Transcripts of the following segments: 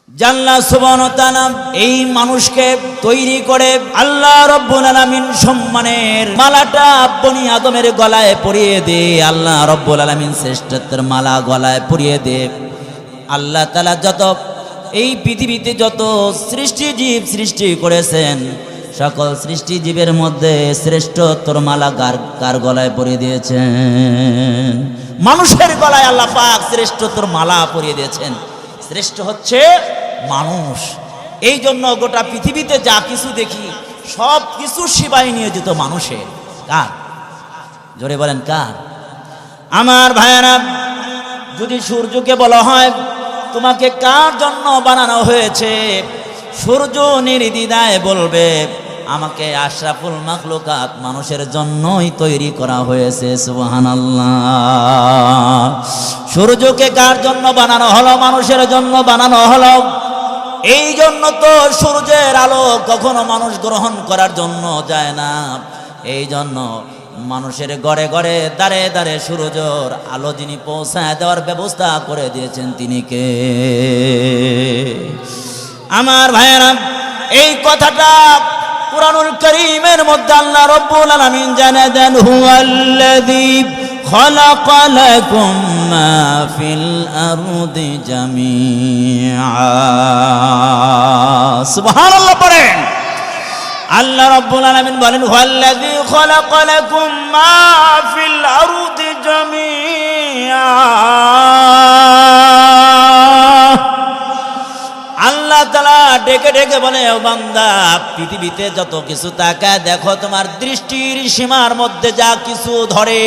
আল্লাহ সুবহানাহু ওয়া তাআলা এই মানুষকে তৈরি করে আল্লাহ রাব্বুল আলামিন সম্মানের মালাটা বনি আদমের গলায় পরিয়ে দে। আল্লাহ রাব্বুল আলামিন শ্রেষ্ঠত্বের মালা গলায় পরিয়ে দে। আল্লাহ তাআলা যত এই পৃথিবীতে যত সৃষ্টিজীব সৃষ্টি করেছেন, সকল সৃষ্টিজীবের মধ্যে শ্রেষ্ঠত্বর মালা কার গলায় পরিয়ে দিয়েছেন? মানুষের গলায় আল্লাহ পাক শ্রেষ্ঠত্বর মালা পরিয়ে দিয়েছেন। শ্রেষ্ঠ হচ্ছে মানুষ। এই জন্য গোটা পৃথিবীতে যা কিছু দেখি সব কিছু সেবায় নিয়োজিত মানুষের। কার? জোরে বলেন কার? আমার ভাইয়েরা, যদি সূর্যকে বলা হয় তোমাকে কার জন্য বানানো হয়েছে, সূর্য নির্দ্বিধায় বলবে আমাকে আশরাফুল মাখলুকাত মানুষের জন্যই তৈরি করা হয়েছে। সুবহানাল্লাহ। সূর্যকে কার জন্য বানানো হলো? মানুষের জন্য বানানো হলো। এই জন্য তো সূর্যের আলো কখনো মানুষ গ্রহণ করার জন্য যায় না। এই জন্য মানুষের ঘরে ঘরে দাঁড়ে দাঁড়ে সূর্যের আলো যিনি পৌঁছায় দেওয়ার ব্যবস্থা করে দিয়েছেন তিনি কে? আমার ভাইয়েরা, এই কথাটা কুরআনুল কারীমের মধ্যে আল্লাহ রাব্বুল আলামিন জানিয়ে দেন, হুয়াল্লাযী খালাকা লাকুম মা ফিল আরদি জামিআ। সুবহানাল্লাহ পড়েন। আল্লাহ রাব্বুল আলামিন বলেন, হুয়াল্লাযী খালাকা লাকুম মা ফিল আরদি জামিআ। আল্লাহ তাআলা ডেকে ডেকে বলে, ও বান্দা, পৃথিবীতে যত কিছু তাকায় দেখো, তোমার দৃষ্টির সীমার মধ্যে যা কিছু ধরে,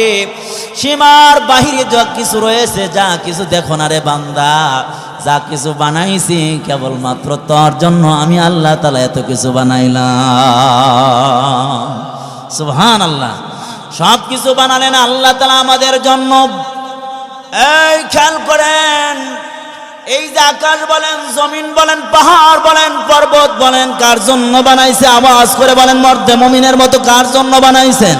সীমার বাহিরে যা কিছু রয়েছে, যা কিছু দেখো না রে বান্দা, যা কিছু বানাইছি কেবলমাত্র তোর জন্য আমি আল্লাহ তাআলা এত কিছু বানাইলাম। সুবহানাল্লাহ। সব কিছু বানালেন আল্লাহ তাআলা আমাদের জন্য। এই খেয়াল করেন, এই যে আকাশ বলেন, জমিন বলেন, পাহাড় বলেন, পর্বত বলেন, কার জন্য বানাইছে? আওয়াজ করে বলেন মর্দে মুমিনের মতো, কার জন্য বানাইছেন?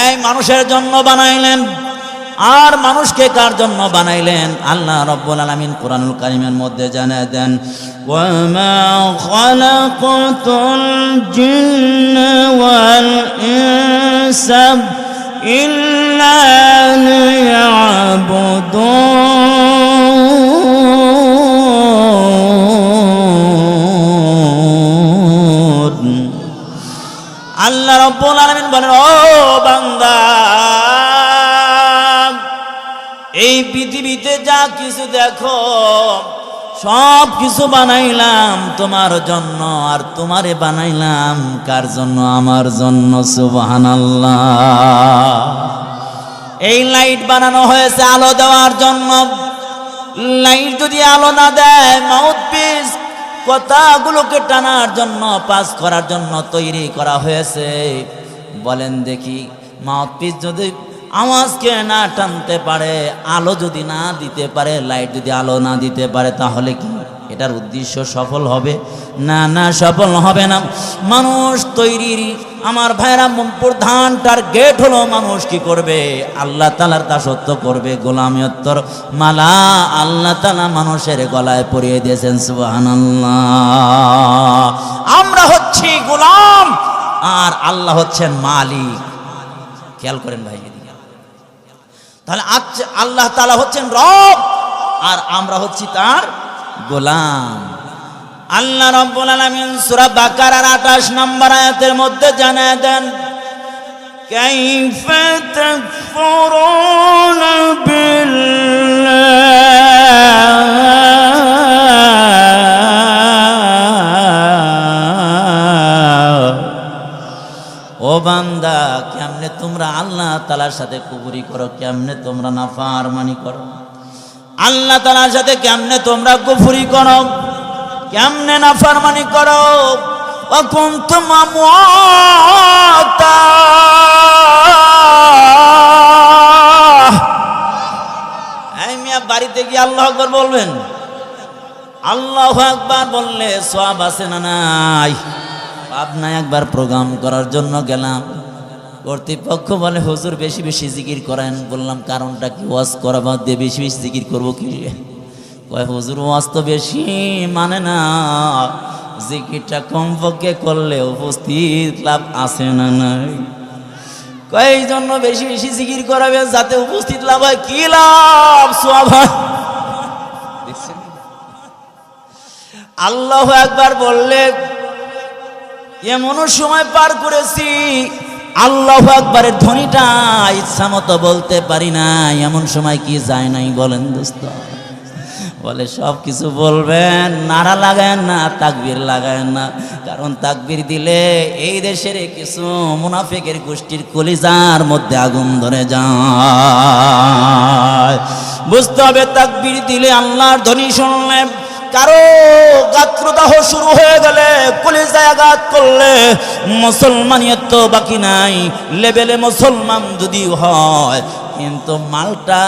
এই মানুষের জন্য বানাইলেন। আর মানুষকে কার জন্য বানাইলেন? আল্লাহ রাব্বুল আলামিন কুরআনুল কারীমের মধ্যে জানিয়ে দেন, ওয়া মা খালাকাতুল জিন্না ওয়াল ইনসা ইল্লা লিয়াবুদুন। আল্লাহ রাব্বুল আলামিন বলেন, ও বান্দা, এই পৃথিবীতে যা কিছু দেখো সব কিছু বানাইলাম তোমার জন্য। আর তোমারে বানাইলাম কার জন্য? আমার জন্য। সুবহানাল্লাহ। এই লাইট বানানো হয়েছে আলো দেওয়ার জন্য। লাইট যদি আলো না দেয়, মাউথপিস কথাগুলোকে টানার জন্য, পাস করার জন্য তৈরি করা হয়েছে। বলেন দেখি, মাউথপিস যদি আওয়াজকে না টানতে পারে, আলো যদি না দিতে পারে, লাইট যদি আলো না দিতে পারে, তাহলে কি এটার উদ্দেশ্য সফল হবে? না, না, সফল হবে না। মানুষ তৈরির আমার ভাইরা প্রধান টার্গেট হলো মানুষ কি করবে? আল্লাহ তাআলার দাসত্ব করবে। গোলামিয়ত্বর মালা আল্লাহ তাআলা মানুষের গলায় পরিয়ে দিয়েছেন। সুবহানাল্লাহ। আমরা হচ্ছি গোলাম আর আল্লাহ হচ্ছেন মালিক। খেয়াল করেন ভাই, তাহলে আল্লাহ তাআলা হচ্ছেন রব আর আমরা হচ্ছি তার গোলাম। আল্লাহ রাব্বুল আলামিন সূরা বাকারার 28 নম্বর আয়াতের মধ্যে জানিয়ে দেন, কাইফা তাকফুরুনা বিল্লাহ। ও বান্দা, কেমনে তোমরা আল্লাহ তাআলার সাথে কুফরি করো? কেমনে তোমরা নাফরমানি করো? আল্লাহ তাআলার সাথে কেমনে তোমরা কুফরি করো? কেমনে নাফরমানি করো? ওয়া কুনতুম আমওয়াতা। এই মিয়া, বাড়িতে গিয়ে আল্লাহু আকবার বলবেন। আল্লাহু আকবার বললে সওয়াব আছে না নাই? পাবনায় একবার প্রোগ্রাম করার জন্য গেলাম, কর্তৃপক্ষ বলে হুজুর বেশি বেশি জিকির করেন। বললাম কারণটা কি? ওয়াজ করা বাদ দিয়ে বেশি বেশি জিকির করবো কি? কয় হুজুর ওয়াজ তো বেশি মানে না, জিকিরটা কমপক্ষে করলে উপস্থিত লাভ আছে না নাই? কয় এই জন্য বেশি বেশি জিকির করাবে যাতে উপস্থিত লাভ হয়। কি লাভ? সওয়াব হয়। আল্লাহু আকবার বললে এমন সময় পার করেছি আল্লাহু আকবারের ধ্বনিটা ইচ্ছা মতো বলতে পারি না, এমন সময় কি যায় নাই বলেন দোস্ত? বলে সব কিছু বলবেন, নারা লাগায়েন না, তাকবীর লাগায়েন না, কারণ তাকবীর দিলে এই দেশের কিছু মুনাফিকের গোষ্ঠীর কলিজার মধ্যে আগুন ধরে যায়। বুঝতে হবে তাকবীর দিলে আল্লাহর ধ্বনি শুনলে, কারো গাত্রদাহ শুরু হয়ে গেলে, কলিজায় আঘাত করলে মুসলমানিয়ত তো বাকি নাই। লেভেলে মুসলমান যদি হয় কিন্তু মালটা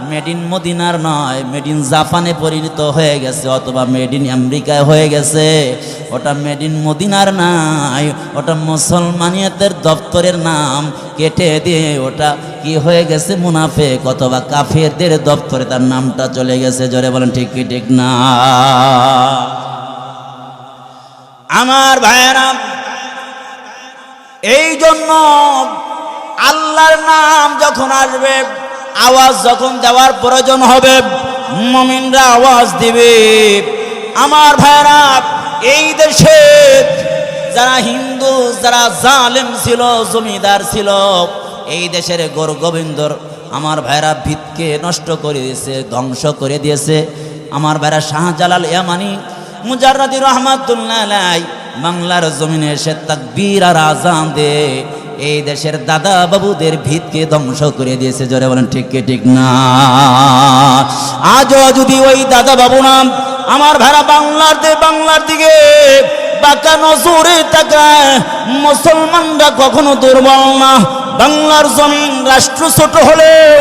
মেড ইন মদিনার নয়, মেড ইন জাপানে পরিণত হয়ে গেছে, অথবা মেড ইন আমেরিকায় হয়ে গেছে। ওটা মেড ইন মদিনার নাই, ওটা মুসলমানিয়তের দপ্তরের নাম কেটে দিয়ে ওটা কি হয়ে গেছে, মুনাফিক অথবা কাফেরদের দপ্তরে তার নামটা চলে গেছে। জোরে বলেন ঠিক কি ঠিক না? আমার ভাইয়েরা, এই জন্য আল্লাহর নাম যখন আসবে, আওয়াজ যখন দেওয়ার প্রয়োজন হবে, মুমিনরা আওয়াজ দিবে। আমার ভাইরা, এই দেশে যারা হিন্দু, যারা জালেম ছিল, জমিদার ছিল, এই দেশের গৌর গোবিন্দর আমার ভাইরা ভিতকে নষ্ট করে দিয়েছে, ধ্বংস করে দিয়েছে। আমার ভাইরা শাহজালাল ইয়ামানি মুজাররাদি রহমাতুল্লাহ আলাইহি বাংলার জমিনে এসে তাকবীর আর আযান দে এই দেশের দাদা বাবুদের ভিতকে ধ্বংস করে দিয়েছে। জোরে বলেন ঠিক কি ঠিক না? আজও যদি ওই দাদা বাবু নাম আমার ভাড়া বাংলার দিকে বাঁকা নজরে তাকায়, মুসলমানরা কখনো দুর্বল না। বাংলার জমিন রাষ্ট্র ছোট হলেও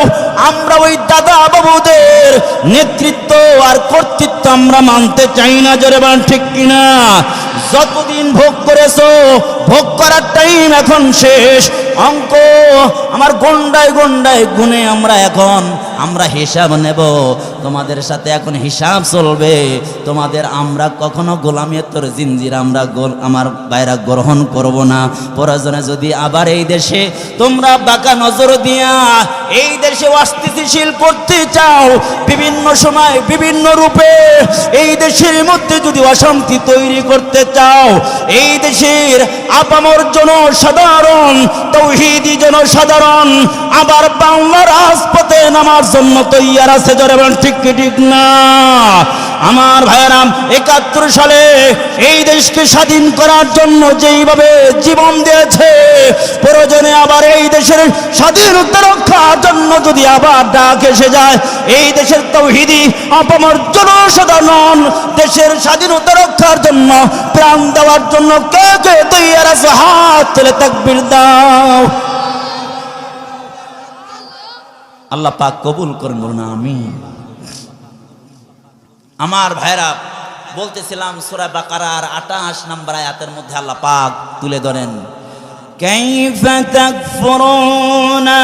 আমরা ওই দাদা বাবুদের নেতৃত্ব আর কর্তৃত্ব আমরা মানতে চাই না। জোরে বলেন ঠিক কিনা? যতদিন ভোগ করেছো, ভোগ করার টাইম এখন শেষ। অঙ্ক আমার গন্ডায় গন্ডায় গুনে আমরা হিসাব নেব। তোমাদের সাথে এখন হিসাব চলবে। তোমাদের আমরা কখনো গোলামিয়তের জিনজির আমার বাইরা গ্রহণ করব না। প্রয়োজনে যদি আবার এই দেশে তোমরা বাঁকা নজর দিয়া এই দেশে অস্থিতিশীল করতে চাও, বিভিন্ন সময় বিভিন্ন রূপে এই দেশের মধ্যে যদি অশান্তি তৈরি করতে চাও, এই দেশের আপামর জনসাধারণ, তৌহিদি জনসাধারণ আবার বাংলার রাজপথে নামার জন্য তৈয়ার আছে। জোরে বলেন ঠিক কি ঠিক না? আমার ভাইয়েরা, ৭১ সালে এই দেশকে স্বাধীন করার জন্য যেইভাবে জীবন দিয়েছে, প্রয়োজনে আবার এই দেশের স্বাধীনতা রক্ষার জন্য যদি আবার ডাক এসে যায়, এই দেশের তৌহিদি আপামর জনসাধারণ দেশের স্বাধীনতা রক্ষার জন্য প্রাণ দেওয়ার জন্য কে কে তৈয়ার আছে? হাত তুলে তাকবীর দাও। আল্লাহ পাক কবুল করেন, বলুন আমিন। আমার ভাইরা, বলতেছিলাম সূরা বাকারার ২৮ নম্বর আয়াতের মধ্যে আল্লাহ পাক তুলে ধরেন, কাইফা তাকফুরুনা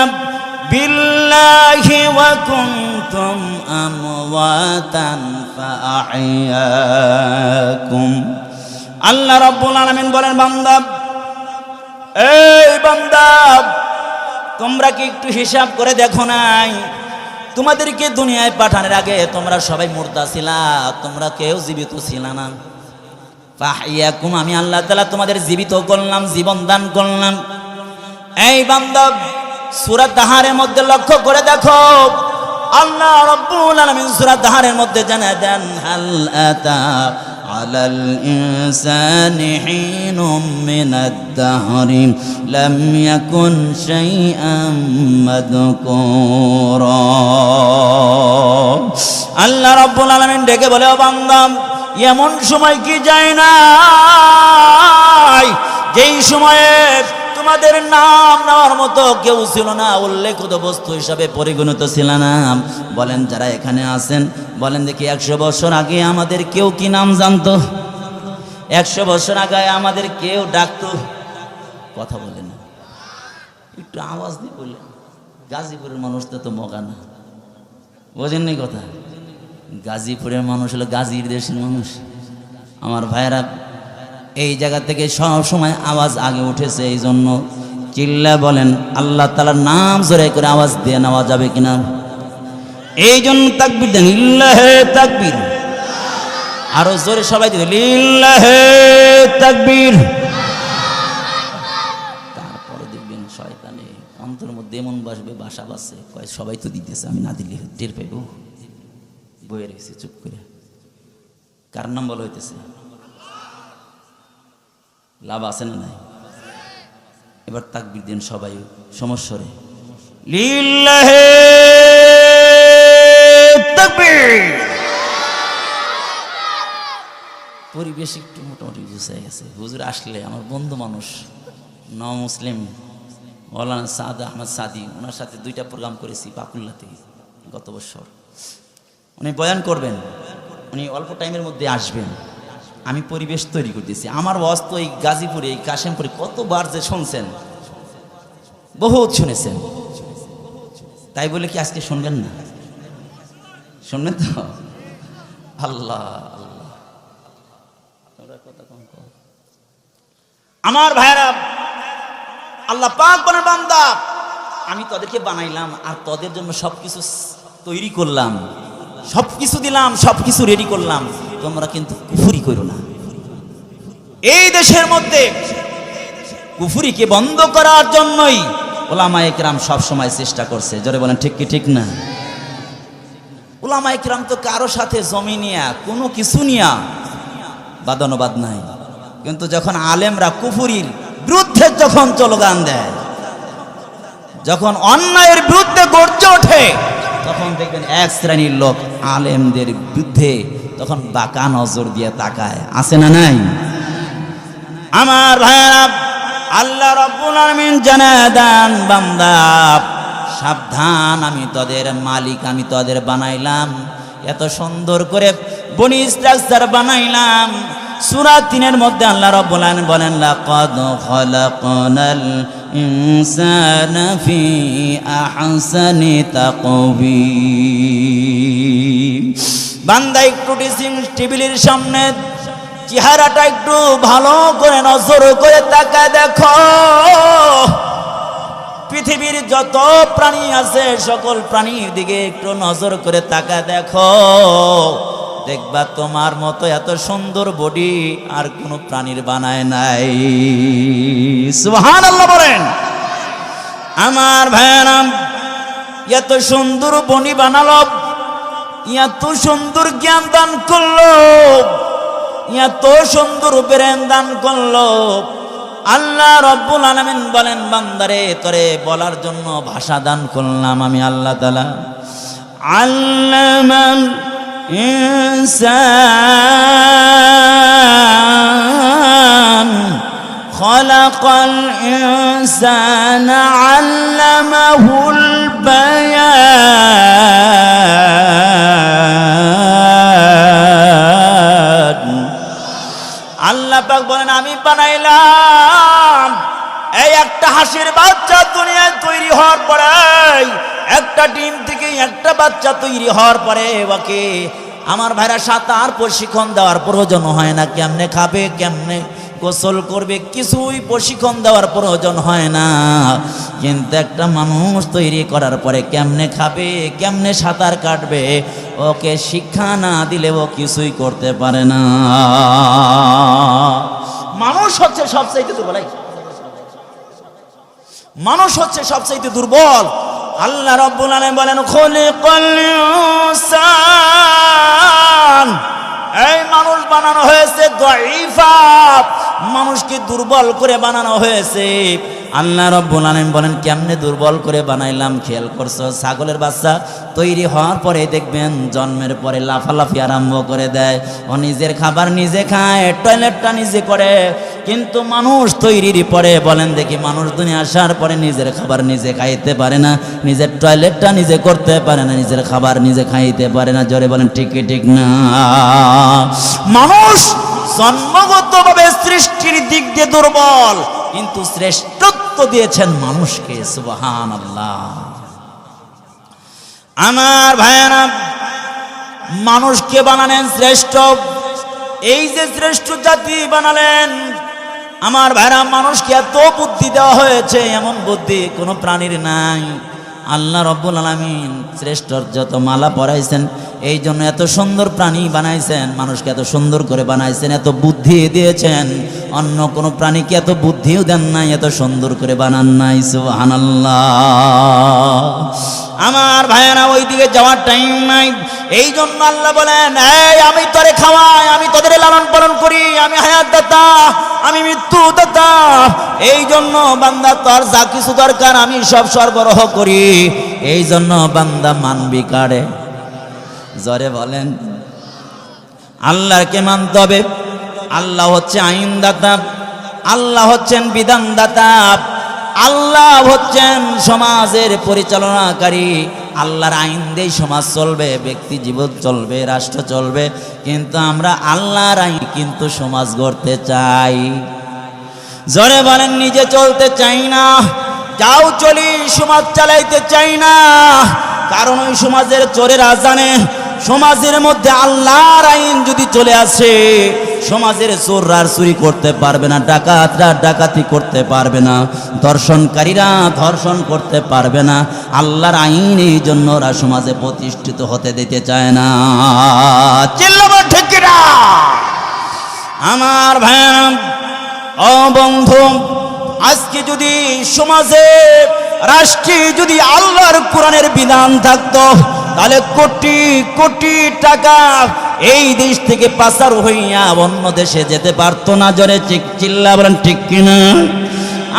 বিল্লাহি ওয়া কুনতুম আমওয়াতান ফাআহইয়াকুম। আল্লাহ রাব্বুল আলামিন বলেন, বান্দা, এই বান্দা, তোমরা কি একটু হিসাব করে দেখো নাই? তোমাদেরকে দুনিয়ায় পাঠানোর আগে তোমরা সবাই মুর্দা ছিলা, তোমরা কেউ জীবিত ছিল না। ফাহিয়াকুম, আমি আল্লাহ তাআলা তোমাদের জীবিত করলাম, জীবন দান করলাম। এই বান্দা, সূরা তাহারের মধ্যে লক্ষ্য করে দেখো, আল্লাহ রাব্বুল আলামিন সূরা তাহারের মধ্যে জানা দেন, হাল আতা আলাল ইনসানি হিনুম মিনাদ দাহরি লাম ইয়াকুন শাইআম মাযকুরা। আল্লাহ রাব্বুল আলামিন ডেকে বলে, ও বান্দা, এমন সময় কি যায় না যেই সময়ে তোমাদের নাম নেওয়ার মতো কেউ ছিল না, উল্লেখিত বস্তু হিসাবে পরিগণিত ছিল না। বলেন যারা এখানে আছেন, বলেন দেখি ১০০ বছর আগে আমাদের কেউ কি নাম জানতো? ১০০ বছর আগে আমাদের কেউ ডাকতো? কথা বলেন, একটু আওয়াজ দিয়ে বললেন। গাজীপুরের মানুষ তো মগা না, বোঝেন নি কথা? গাজীপুরের মানুষ হলো গাজীর দেশের মানুষ। আমার ভাইরা এই জায়গা থেকে সব সময় আওয়াজ আগে উঠেছে, এই জন্য চিল্লা বলেন আল্লাহ তাআলার নাম জোরে করে আওয়াজ দিয়ে নেওয়া যাবে কিনা? এই জন্য তাকবীর দেন, লিল্লাহে তাকবীর। আরো জোরে সবাই দিবে লিল্লাহে তাকবীর। তারপরে দেখবেন শয়তানে অন্তরের মধ্যে এমন বাসবে, বাসা বাসে কয় সবাই তো দিতেছে, আমি না দিলে টের পাইব, বয়ে রয়েছে চুপ করে। কার নাম বলা হইতেছে? লাভ আছে না নাই? এবার তাকবীর দেন সবাই সমস্বরে, লিল্লাহে তাকবীর। পরিবেশ একটু মোটামুটি বুঝাই গেছে। হুজুর আসলে আমার বন্ধু মানুষ, ন মুসলিম মৌলানা সাদ আহমদ সাদি, ওনার সাথে 2টা প্রোগ্রাম করেছি বাকুল্লাতে গত বছর। উনি বয়ান করবেন, উনি অল্প টাইমের মধ্যে আসবেন। আমি পরিবেশ তৈরি করতেছি। আমার ওয়াজ তো এই গাজীপুরে, এই কাশেমপুরে কতবার যে শুনছেন, বহুত শুনেছেন। তাই বলে কি আজকে শুনবেন না? শুনবেন তো? আল্লাহ আল্লাহ। আমার ভাইরা, আল্লাহ পাক বলেন বান্দা আমি তোদেরকে বানাইলাম আর তোদের জন্য সবকিছু তৈরি করলাম, সবকিছু দিলাম, সবকিছু রেডি করলাম, তোমরা কিন্তু কুফরি করো না। এই দেশের মধ্যে কুফরিকে বন্ধ করার জন্যই উলামায়ে কেরাম সব সময় চেষ্টা করছে। জোরে বলেন ঠিক কি ঠিক না? উলামায়ে কেরাম তো কারো সাথে জমি নিয়া কোনো কিছু নিয়া বাদানুবাদ নাই, কিন্তু যখন আলেমরা কুফরির বিরুদ্ধে যখন স্লোগান দেয়, যখন অন্যায়ের বিরুদ্ধে গর্জে ওঠে, তখন দেখবেন এক শ্রেণীর লোক আলেমদের বিরুদ্ধে তখন বাঁকা নজর দিয়ে তাকায়। আছে না নাই? আমার ভাইরা, আল্লাহ রাব্বুল আলামিন জানায় দেন বান্দা সাবধান, আমি তোদের মালিক, আমি তোদের বানাইলাম, এত সুন্দর করে বনি স্ট্রাকচার বানাইলাম। সূরা 3-এর মধ্যে আল্লাহ রাব্বুল আলামিন বলেন লাকাদ খালাকনাল ইনসানা ফি আহসানি তাকওয়িম। বান্দা একটু ড্রেসিং টেবিলের সামনে চেহারাটা একটু ভালো করে নজর করে তাকায় দেখো, পৃথিবীর যত প্রাণী আছে সকল প্রাণীর দিকে একটু নজর করে তাকায় দেখো, দেখবা তোমার মতো এত সুন্দর বডি আর কোনো প্রাণীর বানায় নাই। সুবহানাল্লাহ বলেন। আমার ভাইরা, এত সুন্দর বডি বানালো, এত সুন্দর জ্ঞান দান করলো, এত সুন্দর ব্রেন দান করলো। আল্লাহ রাব্বুল আলামিন বলেন বান্দারে তোরে বলার জন্য ভাষা দান করলাম আমি আল্লাহ তাআলা। আল্লামাল ইনসান খালাকাল ইনসানা আল্লামাহুল বায়ান। আল্লাহ পাক বলেন আমি বানাইলাম। এই একটা হাসির বাচ্চা দুনিয়ায় তৈরি হওয়ার পরে, একটা ডিম থেকে একটা বাচ্চা তৈরি হওয়ার পরে ওকে আমার ভাইরা সাঁতার প্রশিক্ষণ দেওয়ার প্রয়োজন হয় না। কেমনে খাবে, কেমনে গোসল করবে, কিছুই প্রশিক্ষণ দেওয়ার প্রয়োজন হয় না। কিন্তু একটা মানুষ তৈরি করার পরে কেমনে খাবে, কেমনে সাঁতার কাটবে, ওকে শিক্ষা না দিলে ও কিছুই করতে পারে না। মানুষ হচ্ছে সবচাইতে দুর্বল, মানুষ হচ্ছে সবচাইতে দুর্বল। আল্লাহ রাব্বুল আলামিন বলেন খলিকাল ইনসান, এই মানুষ বানানো হয়েছে দাঈফা, মানুষকে দুর্বল করে বানানো হয়েছে। আল্লাহ রাব্বুল আলামিন বলেন কেমনে দুর্বল করে বানাইলাম খেয়াল করছো? ছাগলের বাচ্চা তৈরি হওয়ার পরে দেখবেন জন্মের পরে লাফালাফি আরম্ভ করে দেয়, ও নিজের খাবার নিজে খায়, টয়লেটটা নিজে করে। কিন্তু মানুষ তৈরির পরে বলেন দেখি, মানুষ দুনিয়া আসার পরে নিজের খাবার নিজে খাইতে পারে না, নিজের টয়লেটটা নিজে করতে পারে না, নিজের খাবার নিজে খাইতে পারে না। জোরে বলেন ঠিক কি ঠিক না? মানুষ জন্মগতভাবে সৃষ্টির দিক দিয়ে দুর্বল, কিন্তু শ্রেষ্ঠত্ব দিয়েছেন মানুষকে। সুবহানাল্লাহ। আমার ভাইয়েরা, মানুষকে বানালেন শ্রেষ্ঠ, এই যে শ্রেষ্ঠ জাতি বানালেন আমার ভাইরা, মানুষকে এত বুদ্ধি দেওয়া হয়েছে, এমন বুদ্ধি কোনো প্রাণীর নাই। আল্লাহ রব্বুল আলামিন শ্রেষ্ঠর যত মালা পরাইছেন, এই জন্য এত সুন্দর প্রাণী বানাইছেন, মানুষকে এত সুন্দর করে বানাইছেন, এত বুদ্ধি দিয়েছেন। অন্য কোনো প্রাণীকে এত বুদ্ধিও দেন নাই, এত সুন্দর করে বানান নাই। সুবহানাল্লাহ। আমার ভাইয়েরা, ওই দিকে যাওয়ার টাইম নাই। এই জন্য আল্লাহ বলেন, এই আমি তোরে খাওয়াই, আমি তোদের লালন পালন করি, আমি হায়াত দাতা, আমি মৃত্যু দাতা। এই জন্য বান্দা তোর যা কিছু দরকার আমি সব সরবরাহ করি। এই জন্য বান্দা মানবি কারে? জরে বলেন। আল্লাহকে মানতে হবে। আল্লাহ হচ্ছে আইনদাতা, আল্লাহ হচ্ছেন বিধানদাতা, আল্লাহ হচ্ছেন সমাজের পরিচালনাকারী। আল্লাহর আইন দিয়ে সমাজ চলবে, ব্যক্তি জীবন চলবে, রাষ্ট্র চলবে। কিন্তু আমরা আল্লাহর আইন কিন্তু সমাজ গড়তে চাই। জোরে বলেন, নিজে চলতে চাই না। যাও চলি, সমাজ চালাইতে চাই না। কারণ ওই সমাজের চোরেরা জানে, সমাজের মধ্যে আল্লাহর আইন যদি চলে আসে, সমাজের চোররা চুরি করতে পারবে না, ডাকাতরা ডাকাতি করতে পারবে না, ধর্ষণকারীরা ধর্ষণ করতে পারবে না। আল্লাহর আইন এই জন্য ওরা সমাজে প্রতিষ্ঠিত হতে দিতে চায় না। চিল্লাবার ঠিক না? আমার ভাইরা ও বন্ধু, আজকে যদি সমাজে রাষ্ট্রে যদি আল্লাহর কোরআনের বিধান থাকতো, তাহলে কোটি কোটি টাকা এই দেশ থেকে পাচার হইয়া অন্য দেশে যেতে পারতো না। জোরে চিল্লা বলেন ঠিক কিনা?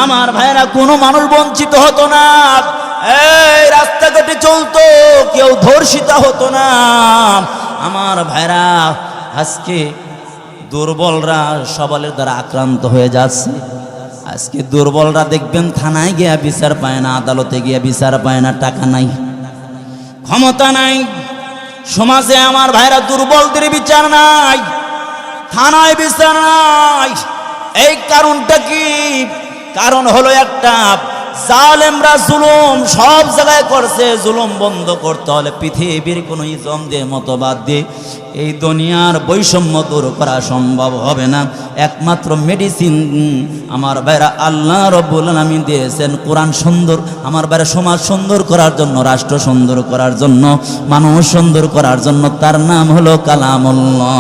আমার ভাইরা, কোনো মানুষ বঞ্চিত হতো না, এই রাস্তাঘাটে চলতো, কেউ ধর্ষিত হতো না। আমার ভাইরা, আজকে দুর্বলরা সবলের দ্বারা আক্রান্ত হয়ে যাচ্ছে। আজকে দুর্বলরা দেখবেন থানায় গিয়া বিচার পায় না, আদালতে গিয়া বিচার পায় না, টাকা নাই, ক্ষমতা নাই। সমাজে আমার ভাইরা দুর্বলদের বিচার নাই, থানায় বিচার নাই। এই কারণটা কি? কারণ হলো একটা, জালেমরা জুলুম সব জায়গায় করছে। জুলুম বন্ধ করতে হলে পৃথিবীর কোনো ইজম দিয়ে মতবাদ দিয়ে এই দুনিয়ার বৈষম্য দূর করা সম্ভব হবে না। একমাত্র মেডিসিন আমার ভাইরা আল্লাহ রব্বুল আলামিন দিয়েছেন কোরআন। সুন্দর আমার ভাইরা, সমাজ সুন্দর করার জন্য, রাষ্ট্র সুন্দর করার জন্য, মানুষ সুন্দর করার জন্য, তার নাম হলো কালামুল্লাহ।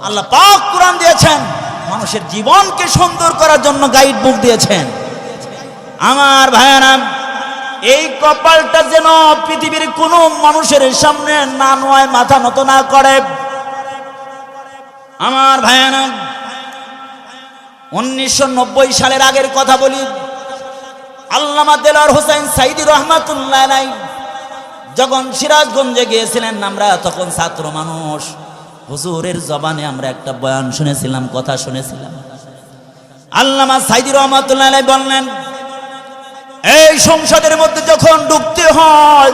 আল্লাহ পাক কোরআন দিয়েছেন, মানুষের জীবনকে সুন্দর করার জন্য গাইড বুক দিয়েছেন। আমার ভাইরা, এই কপালটা যেন পৃথিবীর কোনো মানুষের সামনে না নয়, মাথা নত না করে। আমার ভাইরা, 1990 সালের আগের কথা বলি। আল্লামা দেলোয়ার হোসেন সাইদি রহমাতুল্লাহ আলাইহি যখন সিরাজগঞ্জে গিয়েছিলেন, আমরা তখন ছাত্র মানুষ, হুজুরের জবানে আমরা একটা বয়ান শুনেছিলাম, কথা শুনেছিলাম। আল্লামা সাইদি রহমাতুল্লাহ আলাইহি বললেন, এই সংসদের মধ্যে যখন ঢুকতে হয়,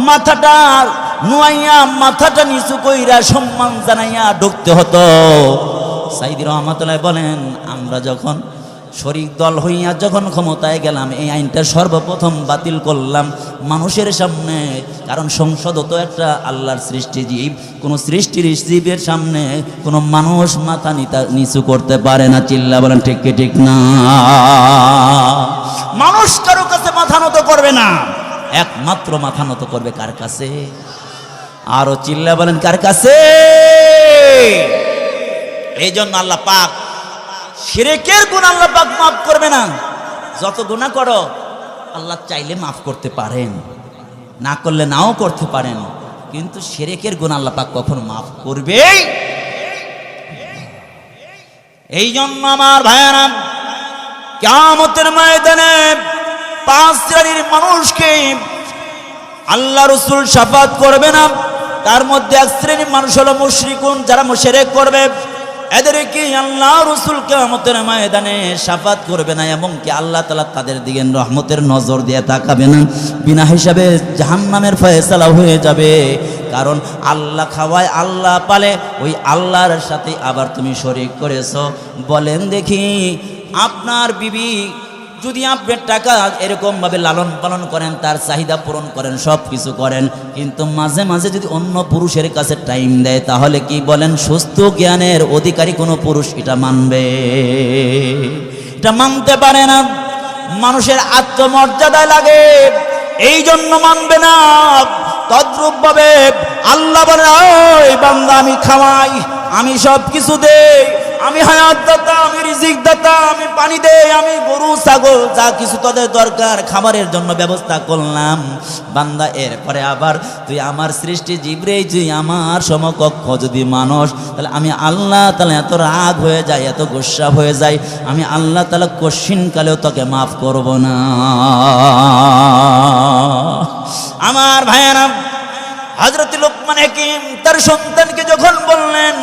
মাথাটা নুয়াইয়া, মাথাটা নিচু কইরা সম্মান জানাইয়া ঢুকতে হতো। সাইদি রহমাতুল্লাহ বলেন, আমরা যখন শরিক দল হইয়া যখন ক্ষমতায় গেলাম, এই আইনটা সর্বপ্রথম বাতিল করলাম মানুষের সামনে। কারণ সংসদ তো একটা আল্লাহর সৃষ্টি জীব, কোন সৃষ্টির জীবের সামনে কোনো মানুষ মাথা নিচু করতে পারে না। চিল্লা বলেন ঠিক কি ঠিক না? মানুষ কারো কাছে মাথা নত করবে না, একমাত্র মাথা নত করবে কার কাছে? আরো চিল্লা বলেন কার কাছে? এই জন্য আল্লাহ পাক শিরকের গুনাহ আল্লাহ পাক মাফ করবে না। যত গুনাহ করো আল্লাহ চাইলে মাফ করতে পারেন, না করলে নাও করতে পারেন, কিন্তু শিরকের গুনাহ আল্লাহ পাক কখনো মাফ করবে। এই জন্য আমার ভাইয়েরা, কিয়ামতের ময়দানে 5 শ্রেণীর মানুষকে আল্লাহ রাসূল শাফাত করবে না। তার মধ্যে 1 শ্রেণীর মানুষ হলো মুশরিকুন, যারা শিরক করবে। এদেরকে আল্লাহ রাসূল কিয়ামতের ময়দানে শাফাত করবে না, এবং কি আল্লাহ তাআলা তাদের দিকে রহমতের নজর দিয়ে তাকাবে না। বিনা হিসাবে জাহান্নামের ফয়সালা হয়ে যাবে। কারণ আল্লাহ খাওয়ায়, আল্লাহ পালে, ওই আল্লাহর সাথে আবার তুমি শরীক করেছো। বলেন দেখি, আপনার বিবি যদি আপনি টাকা এরকম ভাবে লালন পালন করেন, তার চাহিদা পূরণ করেন, সব কিছু করেন, কিন্তু মাঝে মাঝে যদি অন্য পুরুষের কাছে টাইম দেয়, তাহলে কি বলেন সুস্থ জ্ঞানের অধিকারী কোনো পুরুষ এটা মানবে? এটা মানতে পারে না। মানুষের আত্মমর্যাদায় লাগে, এই জন্য মানবে না। তদ্রূপ ভাবে আল্লাহ বলে, ওই বান্দা আমি খাওয়াই, আমি সব কিছু দেই, আমি হায়াত দাতা, আমি রিজিক দাতা, আমি পানি দেই, আমি গরু ছাগল যা কিছু তাদের দরকার খাবারের জন্য ব্যবস্থা করলাম। বান্দা এরপরে আবার তুই আমার সৃষ্টি জীবরে, তুই আমার সমকক্ষ যদি মানুষ, তাহলে আমি আল্লাহ তাআলা এত রাগ হয়ে যায়, এত গোস্বা হয়ে যায়, আমি আল্লাহ তাআলা কশিন কালেও তোকে মাফ করব না। আমার ভাইয়েরা, হযরত লুকমান হাকিম তার সন্তানকে যখন বললেন,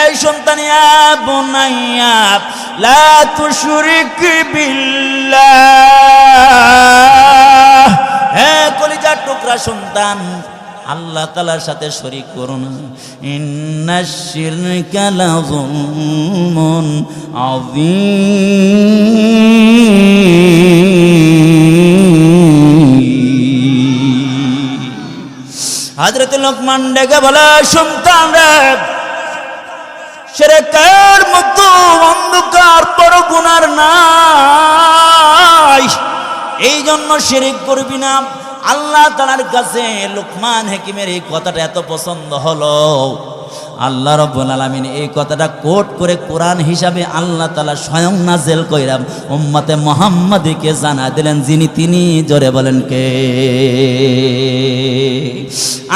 এই সন্তান, ইয়া বুনাইয়া লা তুশরিক বিল্লাহ, হে কলিজার টুকরা সন্তান, আল্লাহ তাআলার সাথে শরীক করো না। ইন্নাশ শিরকা লাযুলমুন আযীম। হযরত লুকমান ডেকে বলে, সন্তান রে, শিরকের মতো অন্ধকার বড় গুনার নাই, এই জন্য শিরক করবি না। আল্লাহ তাআলার কাছে লুকমান হাকিমের এই কথাটা এত পছন্দ হলো, আল্লাহ রাব্বুল আলামিন এই কথাটা কোট করে কোরআন হিসাবে আল্লাহ তাআলা স্বয়ং নাযিল কইরাম উম্মতে মুহাম্মাদীকে জানা দিলেন, যিনি তিনি, জোরে বলেন কে?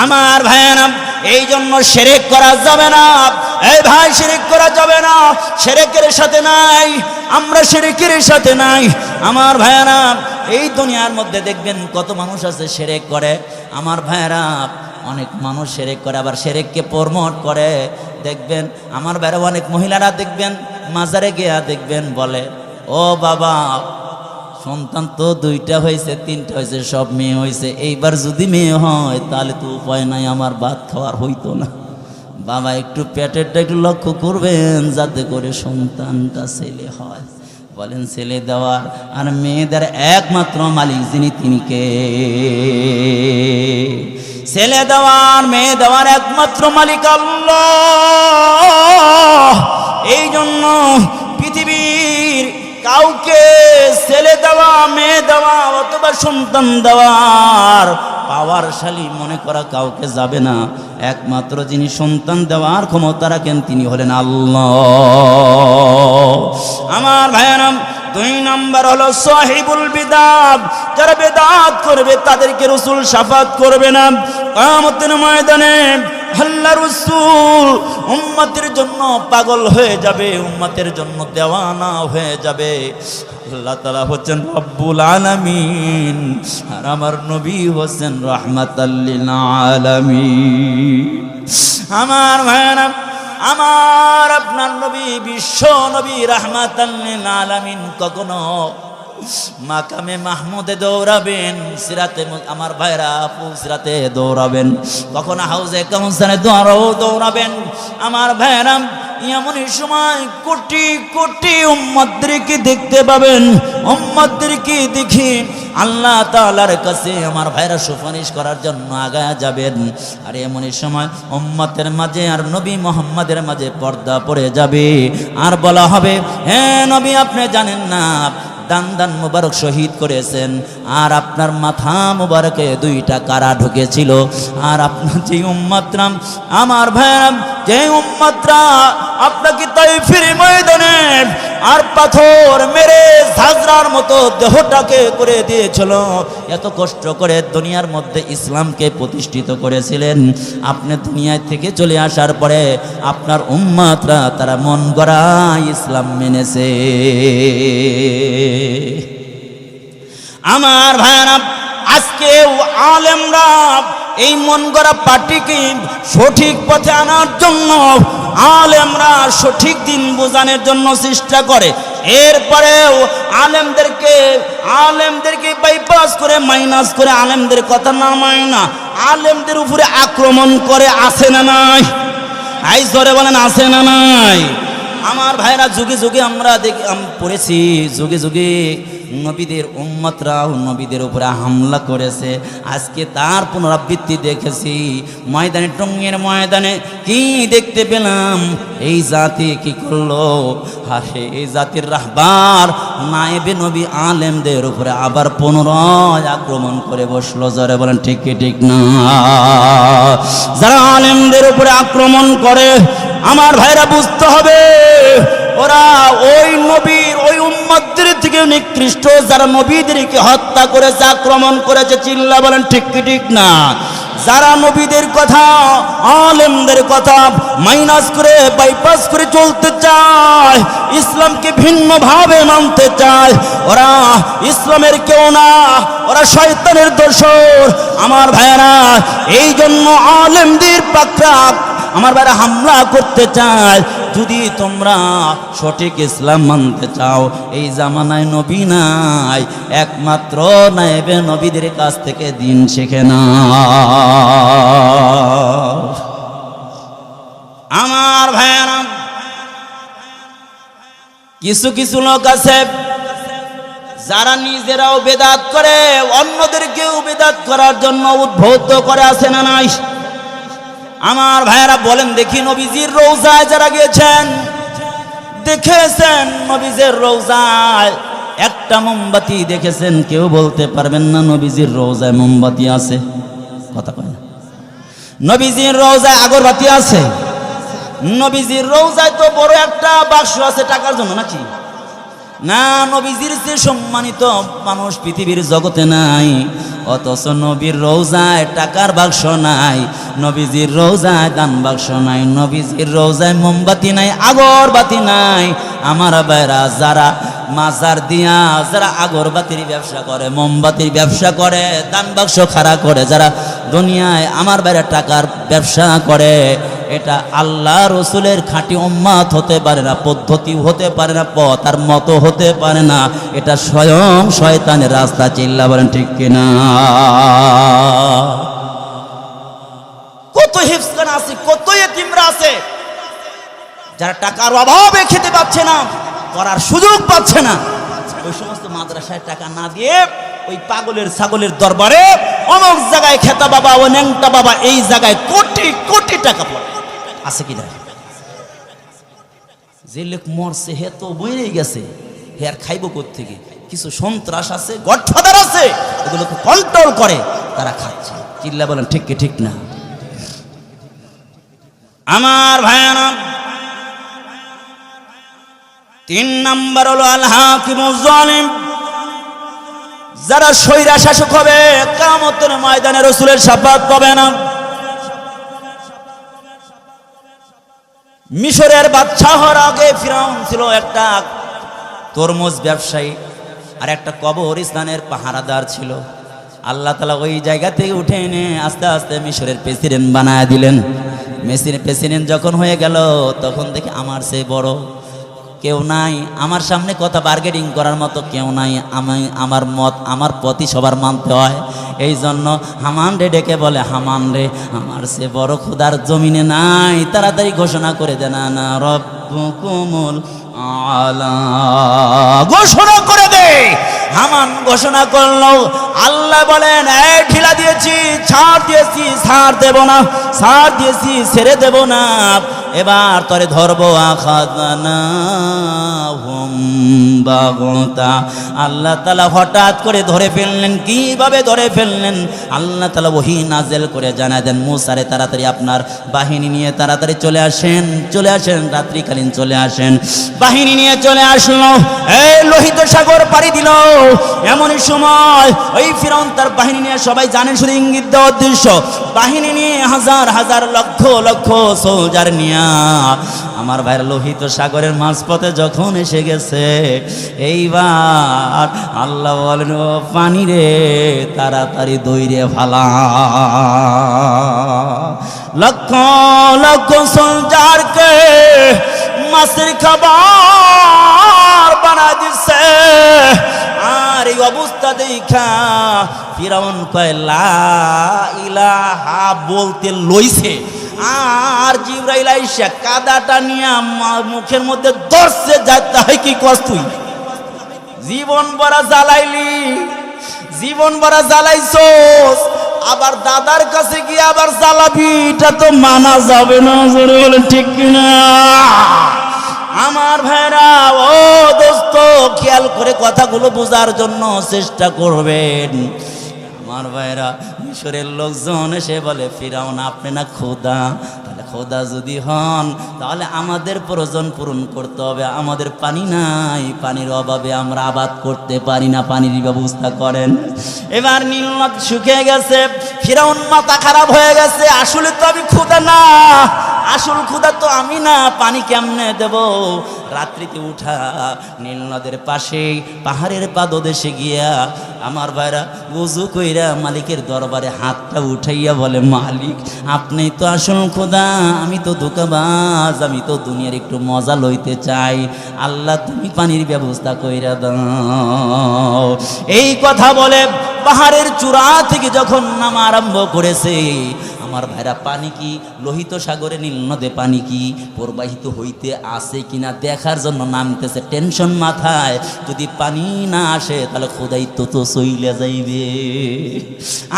আমার ভাইয়েরা, এই জন্য শিরক করা যাবে না। এই ভাই, শিরক করা যাবে না, শিরকের সাথে নাই, আমরা শিরকের সাথে নাই। আমার ভাইয়েরা, এই দুনিয়ার মধ্যে দেখবেন কত মানুষ আছে শিরক করে। আমার ভাইয়েরা, অনেক মানুষ শিরক করে, আবার শিরককে প্রমোট করে। দেখবেন আমার ভাইয়েরা, অনেক মহিলারা দেখবেন মাজারে গিয়া দেখবেন বলে, ও বাবা, সন্তান তো 2টা হয়েছে, 3টা হয়েছে, সব মেয়ে হয়েছে, এইবার যদি মেয়ে হয় তাহলে তো উপায় নাই, আমার ভাত খাওয়ার হইতো না। বাবা, একটু পেটেরটা একটু লক্ষ্য করবেন, যাতে করে সন্তানটা ছেলে হয়। বলেন, ছেলে দেওয়ার আর মেয়ে দেওয়ার একমাত্র মালিক যিনি, তিনি কে? ছেলে দেওয়ার মেয়ে দেওয়ার একমাত্র মালিক আল্লাহ। এই জন্য পৃথিবীর কাউকে ছেলে দেওয়া, মেয়ে দেওয়া অথবা সন্তান দেওয়ার পাওয়ারশালী মনে করা কাউকে যাবে না। একমাত্র যিনি সন্তান দেওয়ার ক্ষমতা রাখেন, তিনি হলেন আল্লাহ। আমার ভাইয়েরা, 2 নম্বর হলো সাহিবুল বিদাত। যারা বিদাত করবে তাদেরকে রাসূল শাফাত করবে না। কিয়ামতের ময়দানে আল্লাহ রাসূল উম্মতের জন্য পাগল হয়ে যাবে, উম্মতের জন্য দেওয়ানা হয়ে যাবে। আল্লাহ তাআলা হচ্ছেন রব্বুল আলামিন, আর আমার নবী হচ্ছেন রাহমাতাল লিল আলামিন। আমার ভাইয়েরা, আমার আপনার নবী, বিশ্ব নবী রাহমাতাল লিল আলামিন, কখনো মাকামে মাহমুদে দৌড়াবেন, সিরাতে আমার ভাইরা সিরাতে দৌড়াবেন, কখনো হাউজে কাউসারে দৌড়াবেন। আমার ভাইরা, এমনই সময় কোটি কোটি উম্মতদেরকে দেখতে পাবেন। উম্মতদেরকে দেখি আল্লাহ তাআলার কাছে আমার ভাইরা সুপারিশ করার জন্য আগায়া যাবেন। আর এমনই সময় উম্মতের মাঝে আর নবী মুহাম্মাদের মাঝে পর্দা পড়ে যাবে, আর বলা হবে, হ্যাঁ নবী, আপনি জানেন না, দান মুবারক শহীদ করেছেন, আর আপনার মাথা মুবারকে 2টা কারা ঢুকেছিল। আর আপনার যে উম্মতরা, আমার ভাইরা, যে উম্মতরা আপনাকে তাইফের ময়দানে আর পাথর মেরে ঝাঁঝরার মতো দেহটাকে করে দিয়েছিল, এত কষ্ট করে দুনিয়ার মধ্যে ইসলামকে প্রতিষ্ঠিত করেছিলেন, আপনি দুনিয়া থেকে চলে আসার পরে আপনার উম্মতরা তারা মন গড়া ইসলাম মেনেছে। আমার ভাইরা, আজকে আলেমরা এই মন গড়া পার্টিকে সঠিক পথে আনার জন্য, আলেমরা সঠিক দিন বোঝানোর জন্য চেষ্টা করে। এরপরেও আলেমদেরকে বাইপাস করে, মাইনাস করে, আলেমদের কথা না মানে না, আলেমদের উপরে আক্রমণ করে। আছে না নাই? আই জোরে বলেন, আছে না নাই? আমার ভাইরা যুগে যুগে আমরা পড়েছি, যুগে যুগে নবীদের উম্মতরাও নবীদের উপরে হামলা করেছে। আজকে তার পুনরাবৃত্তি দেখেছি ময়দানে, টঙ্গের ময়দানে কি দেখতে পেলাম, এই জাতি কি করলো, আরে এই জাতির রাহবার নায়েবে নবী আলেমদের উপরে আবার পুনরায় আক্রমণ করে বসলো। যারা বলেন ঠিক কি ঠিক না? যারা আলেমদের উপরে আক্রমণ করে আমার ভাইরা বুঝতে হবে ওরা ওই নবীর ওই উম্মতদের থেকে নিকৃষ্ট, যারা নবীদেরকে হত্যা করেছে, আক্রমণ করেছে। চিল্লা বলেন ঠিক কি ঠিক না? যারা নবীদের কথা আলেমদের কথা মাইনাস করে বাইপাস করে চলতে চায়, ইসলামকে ভিন্নভাবে মানতে চায়, ওরা ইসলামের কেউ না, ওরা শয়তানের দোসর। আমার ভাইরা এই জন্য আলেমদের পাকড়া আমার ভাইরা হামলা করতে চায়। যদি তোমরা সঠিক ইসলাম মানতে চাও, এই জামানায় নবী নাই, একমাত্র নায়েবে নবীদের কাছ থেকে দিন শিখে না। আমার ভাইরা কিছু কিছু লোক আছে যারা নিজেরাও বেদাত করে, অন্যদেরকেও বেদাত করার জন্য উদ্বুদ্ধ করে, আছে না নাই? আমার ভাইয়েরা বলেন দেখি, নবীজির রওজায় যারা গিয়েছেন দেখেছেন, নবীজির রওজায় একটা মোমবাতি দেখেছেন? কেউ বলতে পারবেন না নবীজির রওজায় মোমবাতি আছে? কথা কয় না। নবীজির রওজায় আগরবাতি আছে? নবীজির রওজায় তো বড় একটা বাক্স আছে টাকার জন্য, নাকি? না, নবীজির চেয়ে সম্মানিত মানুষ পৃথিবীর জগতে নাই। অথচ নবীর রওজায় টাকার বাক্স নাই, নবীজির রওজায় দান বাক্স নাই, নবীজির রওজায় মোমবাতি নাই, আগরবাতি নাই। আমার ভাইরা যারা মাজার দিয়া যারা আগরবাতির ব্যবসা করে, মোমবাতির ব্যবসা করে, দান বাক্স খাড়া করে, যারা দুনিয়ায় আমার ভাইরা টাকার ব্যবসা করে, এটা আল্লাহ রসুলের খাঁটি উম্মত হতে পারে না, পদ্ধতি হতে পারে না, পথ আর মতো হতে পারে না। এটা স্বয়ং শয়তানের রাস্তা। চিল্লা বলেন ঠিক কিনা? কত হিফসখানা আছে, কত এতিমরা আছে যারা টাকার অভাবে খেতে পাচ্ছে না, করার সুযোগ পাচ্ছে না। ওই সমস্ত মাদ্রাসায় টাকা না দিয়ে ওই পাগলের ছাগলের দরবারে অমুক জায়গায় খেতা বাবা, ও ন্যাংটা বাবা, এই জায়গায় কোটি কোটি টাকা পড়ে। আছে কি না? যে লোক মরছে হে তো বইরে গেছে, হে আর খাইব কোত্থেকে? কিছু সন্ত্রাস আছে, গডফাদার আছে, এগুলোকে কন্ট্রোল করে, তারা খাচ্ছে। চিল্লা বলেন ঠিক কি ঠিক না? আমার ভাইয়ানা, 3 নাম্বার হলো আল হাকিমুজ জালিম। যারা স্বৈরা শাসক হবে, কিয়ামতের ময়দানে রাসূলের শাফাত পাবে না। মিশরের বাদশা হওয়ার আগে ফিরাউন ছিল একটা তরমুজ ব্যবসায়ী, আর একটা কবরস্থানের পাহারাদার ছিল। আল্লাহ তাআলা ওই জায়গা থেকে উঠে এনে আস্তে আস্তে মিশরের প্রেসিডেন্ট বানায় দিলেন। প্রেসিডেন্ট যখন হয়ে গেল, তখন দেখি আমার চেয়ে বড় কেউ নাই, আমার সামনে কথা বার্গেনিং করার মতো কেউ নাই। আমার মত, আমার পথই সবার মানতে হয়। এই জন্য হামান রে ডেকে বলে, হামান রে, আমার সে বড় খোদার জমিনে নাই, তাড়াতাড়ি ঘোষণা করে দেন না রব্বুকুমুল আলা, ঘোষণা করে দে। হামান ঘোষণা করলো। আল্লাহ বলেন, এই ঢিলা দিয়েছি, ছাড় দিয়েছি, ছাড় দেব না, ছাড় দিয়েছি, ছেড়ে দেব না, এবার তরে ধরবো। আখাযনাহুম বাগতা, আল্লাহ তাআলা হঠাৎ করে ধরে ফেললেন। কিভাবে ধরে ফেললেন? আল্লাহ তাআলা ওহী নাযিল করে জানায় দেন, মুসা রে তাড়াতাড়ি আপনার বাহিনী নিয়ে তাড়াতাড়ি চলে আসেন, চলে আসেন, রাত্রিকালীন চলে আসেন। বাহিনী নিয়ে চলে আসলো, এই লোহিত সাগর পাড়ি দিল। এমনই সময় ওই ফিরআউন তার বাহিনী নিয়ে, সবাই জানেন শুধু ইঙ্গিত দেওয়ার উদ্দেশ্য, বাহিনী নিয়ে হাজার হাজার লক্ষ লক্ষ সোলজার নিয়ে আমার ভাইয়ের লোহিত সাগরের মাঝপথে যখন এসে গেছে, এইবার আল্লাহ বলেন, ও পানি রে তাড়াতাড়ি দইরে ফালা। লক্ষ লক্ষ সোলজারকে মাছের খাবার বানা দিচ্ছে। আর এই অবস্থা দেখা ফিরাউন কয় লা ইলাহা বলতে লইছে, আর জিবরাইল আইসা কাদাটা নিয়ে মুখের মধ্যে দর্শে যাতে হয় কি কস তুই জীবন বড়া জ্বালাইলি জীবন বড়া জ্বালাইছস আবার দাদার কাছে গিয়ে আবার জ্বালাবি এটা তো মানা যাবে না জোরে বলেন ঠিক কিনা আমার ভাইরা ও দোস্ত খেয়াল করে কথাগুলো বোঝার জন্য চেষ্টা করবেন আমার ভাইরা মিশরের লোকজন এসে বলে ফিরাউন আপনি না খোদা তাহলে খোদা যদি হন তাহলে আমাদের প্রয়োজন পূরণ করতে হবে আমাদের পানি নাই পানির অভাবে আমরা আবাদ করতে পারি না পানির ব্যবস্থা করেন এবার নীল নদ শুকিয়ে গেছে ফিরাউন মাথা খারাপ হয়ে গেছে আসলে তো আমি খোদা না আসল খোদা তো আমি না পানি কেমনে দেব রাত্রিতে উঠা নীল নদের পাশে পাহাড়ের পাদদেশে গিয়া আমার ভাইরা ওযু কইরা মালিকের দরবারে হাতটা উঠাইয়া বলে মালিক আপনি তো আসল খোদা আমি তো ধোঁকাবাজ আমি তো দুনিয়ার একটু মজা লইতে চাই আল্লাহ তুমি পানির ব্যবস্থা কইরা দাও এই কথা বলে পাহাড়ের চূড়া থেকে যখন নামা আরম্ভ করেছে আমার ভাইরা পানি কি লোহিত সাগরে নীল নদে পানি কি প্রবাহিত হইতে আসে কিনা দেখার জন্য নামতেছে টেনশন মাথায় যদি পানি না আসে তাহলে খোদাই তো চইলে যাইবে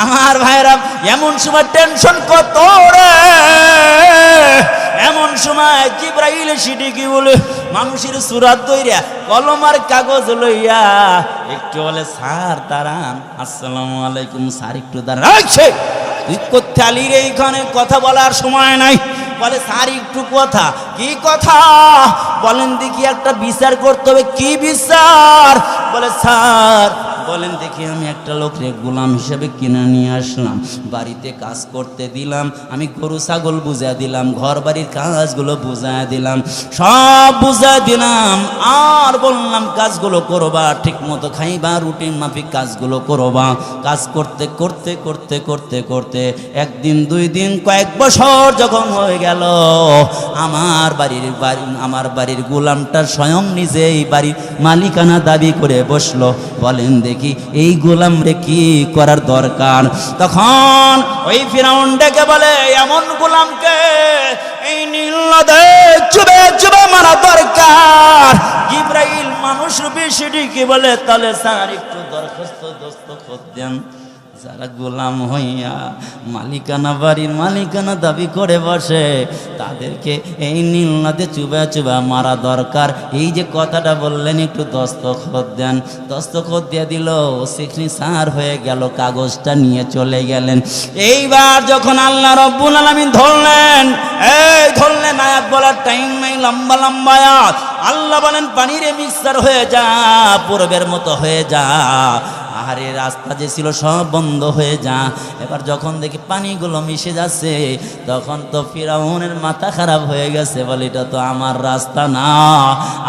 আমার ভাইরা এমন সময় টেনশন কত রে এমন সময় জিবরাইল সিটি কি বলে মানুষের সুরাত দইরা কলম আর কাগজ লইয়া একটু বলে স্যার দাঁড়ান আসসালামু আলাইকুম স্যার একটু দাঁড়ান তুই করতে আলি রে এইখানে কথা বলার সময় নাই বলে স্যার একটু কথা কি কথা বলেন দেখি একটা বিচার করতে হবে কি বিচার বলে স্যার বলেন দেখি আমি একটা লোকরে গোলাম হিসেবে কিনে নিয়ে আসলাম বাড়িতে কাজ করতে দিলাম আমি গরু ছাগল বুঝা দিলাম ঘর বাড়ির কাজগুলো বুঝা দিলাম সব বুঝা দিলাম আর বললাম কাজগুলো করবা ঠিক মতো খাইবা রুটিন মাফিক কাজগুলো করবা কাজ করতে করতে করতে করতে করতে একদিন দুই দিন কয়েক বছর যখন হয়ে গেল আমার বাড়ির গোলামটা স্বয়ং নিজেই বাড়ির মালিকানা দাবি করে বসলো বলেন দেখি এই গোলাম রে কি করার দরকার তখন ওই ফিরাউন ডেকে বলে এমন গোলামকে এই নীল নদে চুবে চুবে মারা দরকার জিবরাইল মানুষ রূপী সেটিকে বলে তাহলে স্যার একটু দরখাস্ত দস্তখত দেন যারা গোলাম হইয়া মালিকানা বাড়ির মালিকানা দাবি করে বসে তাদেরকে এই নীল নদে চুবা চুবা মারা দরকার এই যে কথাটা বললেন একটু দস্তখত দেন দস্তখত দিয়ে দিল সিগনেচার হয়ে গেল কাগজটা নিয়ে চলে গেলেন এইবার যখন আল্লাহ রব্বুল আলামিন ধরলেন আয়াত বলার টাইম নাই লম্বা লম্বা আয়াত আল্লাহ বলেন পানিরে মিক্সার হয়ে যা পূর্বের মতো হয়ে যা আহারে রাস্তা যে ছিল সব বন্ধ হয়ে যা এবার যখন দেখি পানিগুলো মিশে যাচ্ছে তখন তো ফিরাউনের মাথা খারাপ হয়ে গেছে বলে এটা তো আমার রাস্তা না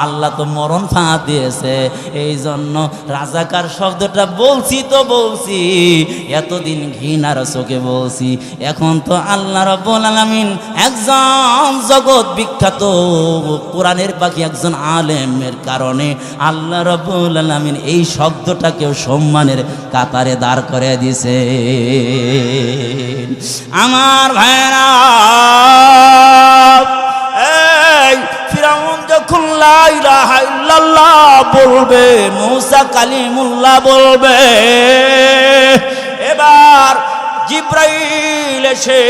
আল্লাহ তো মরণ ফাঁদ দিয়েছে এই জন্য রাজাকার শব্দটা বলছি তো বলছি এতদিন ঘৃণার চোখে বলছি এখন তো আল্লাহ রাব্বুল আলামিন একজন জগৎ বিখ্যাত কোরআনের পাখি একজন আলেমের কারণে আল্লাহ রাব্বুল আলামিন এই শব্দটাকেও সম্মানের কাতারে দাঁড় করে দিছে আমার ভাইরা এই ফিরাউন যখন লা ইলাহা ইল্লাল্লাহ বলবে মুসা কালিমুল্লাহ বলবে এবার জিবরাইল এসে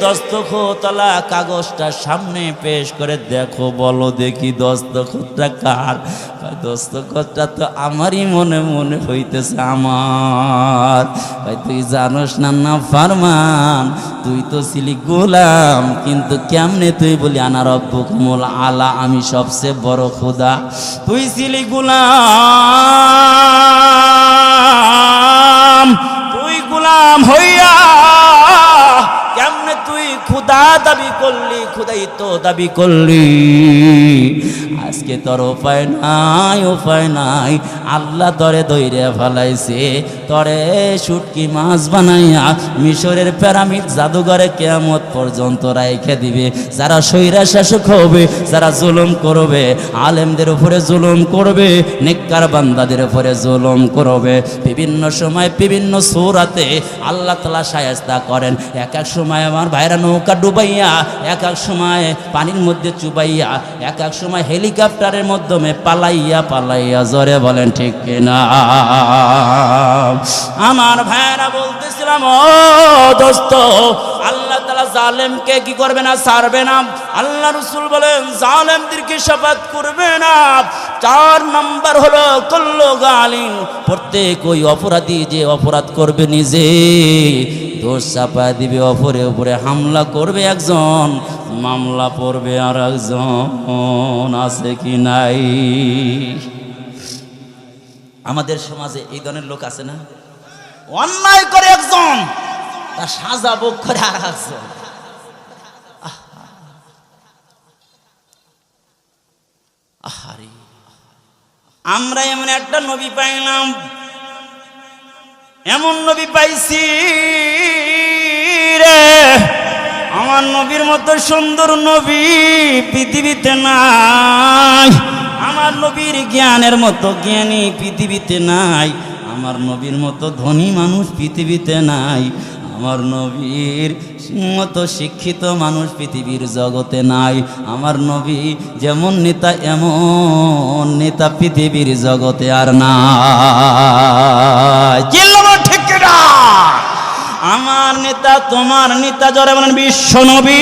দস্তখতওয়ালা কাগজটা সামনে পেশ করে দেখো বলো দেখি দস্তখতটা কার দস্তখতটা তো আমারই মনে মনে হইতেছে আমার ভাই তুই জানোস না না ফারমান তুই তো ছিলি গোলাম কিন্তু কেমনে তুই বলি আনা রব্বুকুমুল আলা আমি সবচেয়ে বড় খোদা তুই ছিলি গোলাম গোলাম হইয়া কেমনে তুই খুদা দাবি করলি খুদাই তো দাবি করলি আজকে তোর উপায় নাই আল্লাহ তরে দইরে ফেলাইছে তরে শুটকি মাছ বানাইয়া মিশরের পিরামিড জাদুঘরে কিয়ামত পর্যন্ত রাইখে দিবে যারা সৈরা শাসক হবে যারা জুলুম করবে আলেমদের উপরে জুলুম করবে নেককার বান্দাদের উপরে জুলুম করবে বিভিন্ন সময় বিভিন্ন সূরাতে আল্লাহ তাআলা শায়েস্তা করেন এক এক সময় আমার ভাইরা নৌকা নৌকা ডুবাইয়া, এক এক সময় পানির মধ্যে চুবাইয়া, এক এক সময় হেলিকপ্টারের মাধ্যমে পালাইয়া পালাইয়া, জোরে বলেন ঠিক কিনা। আমার ভাইরা বলতেছিলাম, ও দোস্ত, আল্লাহ তাআলা জালেমকে কি করবে না? ছাড়বে না। আল্লাহ রাসূল বলেন জালেমদেরকে শাফাত করবে না। 4 নাম্বার হলো কুল্লু গালিন, প্রত্যেক ওই অপরাধী যে অপরাধ করবে নিজে দোষ চাপা দিবে, অপরের উপরে হামলা করবে একজন, মামলা পড়বে আর একজন। আছে কি নাই? আমাদের সমাজে এই ধরনের লোক আছে না? অন্যায় করে একজন, তার সাজা ভোগ করে আর একজন। আহারে, আমরা এমন একটা নবী পাইলাম, এমন নবী পাইছি রে, আমার নবীর মতো সুন্দর নবী পৃথিবীতে নাই। আমার নবীর জ্ঞানের মতো জ্ঞানী পৃথিবীতে নাই। আমার নবীর মতো ধনী মানুষ পৃথিবীতে নাই। আমার নবীর মতো শিক্ষিত মানুষ পৃথিবীর জগতে নাই। আমার নবী যেমন নেতা এমন নেতা পৃথিবীর জগতে আর নাই। ঠিক না? আমার নেতা তোমার নেতা, জোরে বলেন বিশ্ব নবী।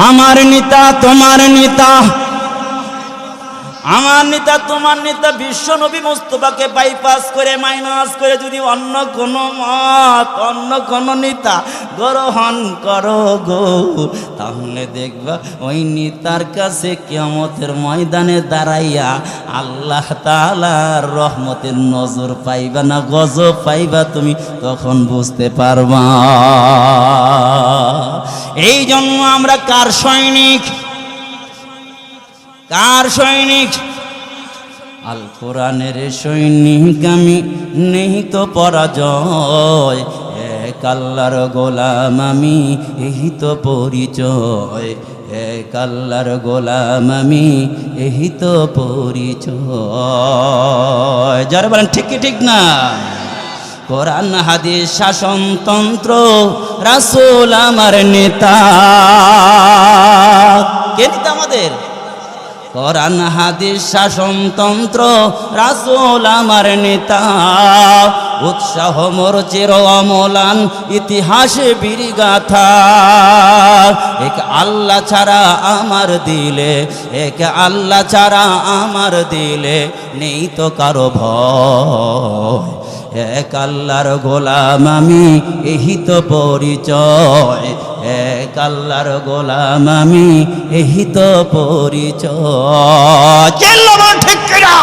আমার নেতা তোমার নেতা, আমার নেতা তোমার নেতা বিশ্ব নবী মুস্তাফাকে বাইপাস করে মাইনাস করে যদি অন্য কোন মত, অন্য কোন নেতা গ্রহণ করো গো, তাহলে দেখবা ওই নেতার কাছে কিয়ামতের ময়দানে দাঁড়াইয়া আল্লাহ তাআলার রহমতের নজর পাইবা না গজব পাইবা, তুমি তখন বুঝতে পারবা। এই জন্য আমরা কার সৈনিক? কার সৈনিক? আল কোরআনের সৈনিক আমি, নেই তো পরাজয়, এক আল্লাহর গোলাম আমি, এই তো পরিচয়, এক আল্লাহর গোলাম আমি, এই তো পরিচয়। যারা বলেন ঠিক কি ঠিক না? কোরআন হাদিস শাসনতন্ত্র, রাসূল আমার নেতা। কে নেতা আমাদের? কোরআন হাদিস শাসনতন্ত্র, রাসূল আমার নেতা। উৎসাহ মোর চির অমলান, ইতিহাসে বীরগাথা। এক আল্লাহ ছাড়া আমার দিলে, এক আল্লাহ ছাড়া আমার দিলে নেই তো কারো ভয়, এক আল্লাহর গোলাম আমি, এই তো পরিচয়, এক আল্লাহর গোলাম আমি, এই তো পরিচয়। ঠিক কিনা?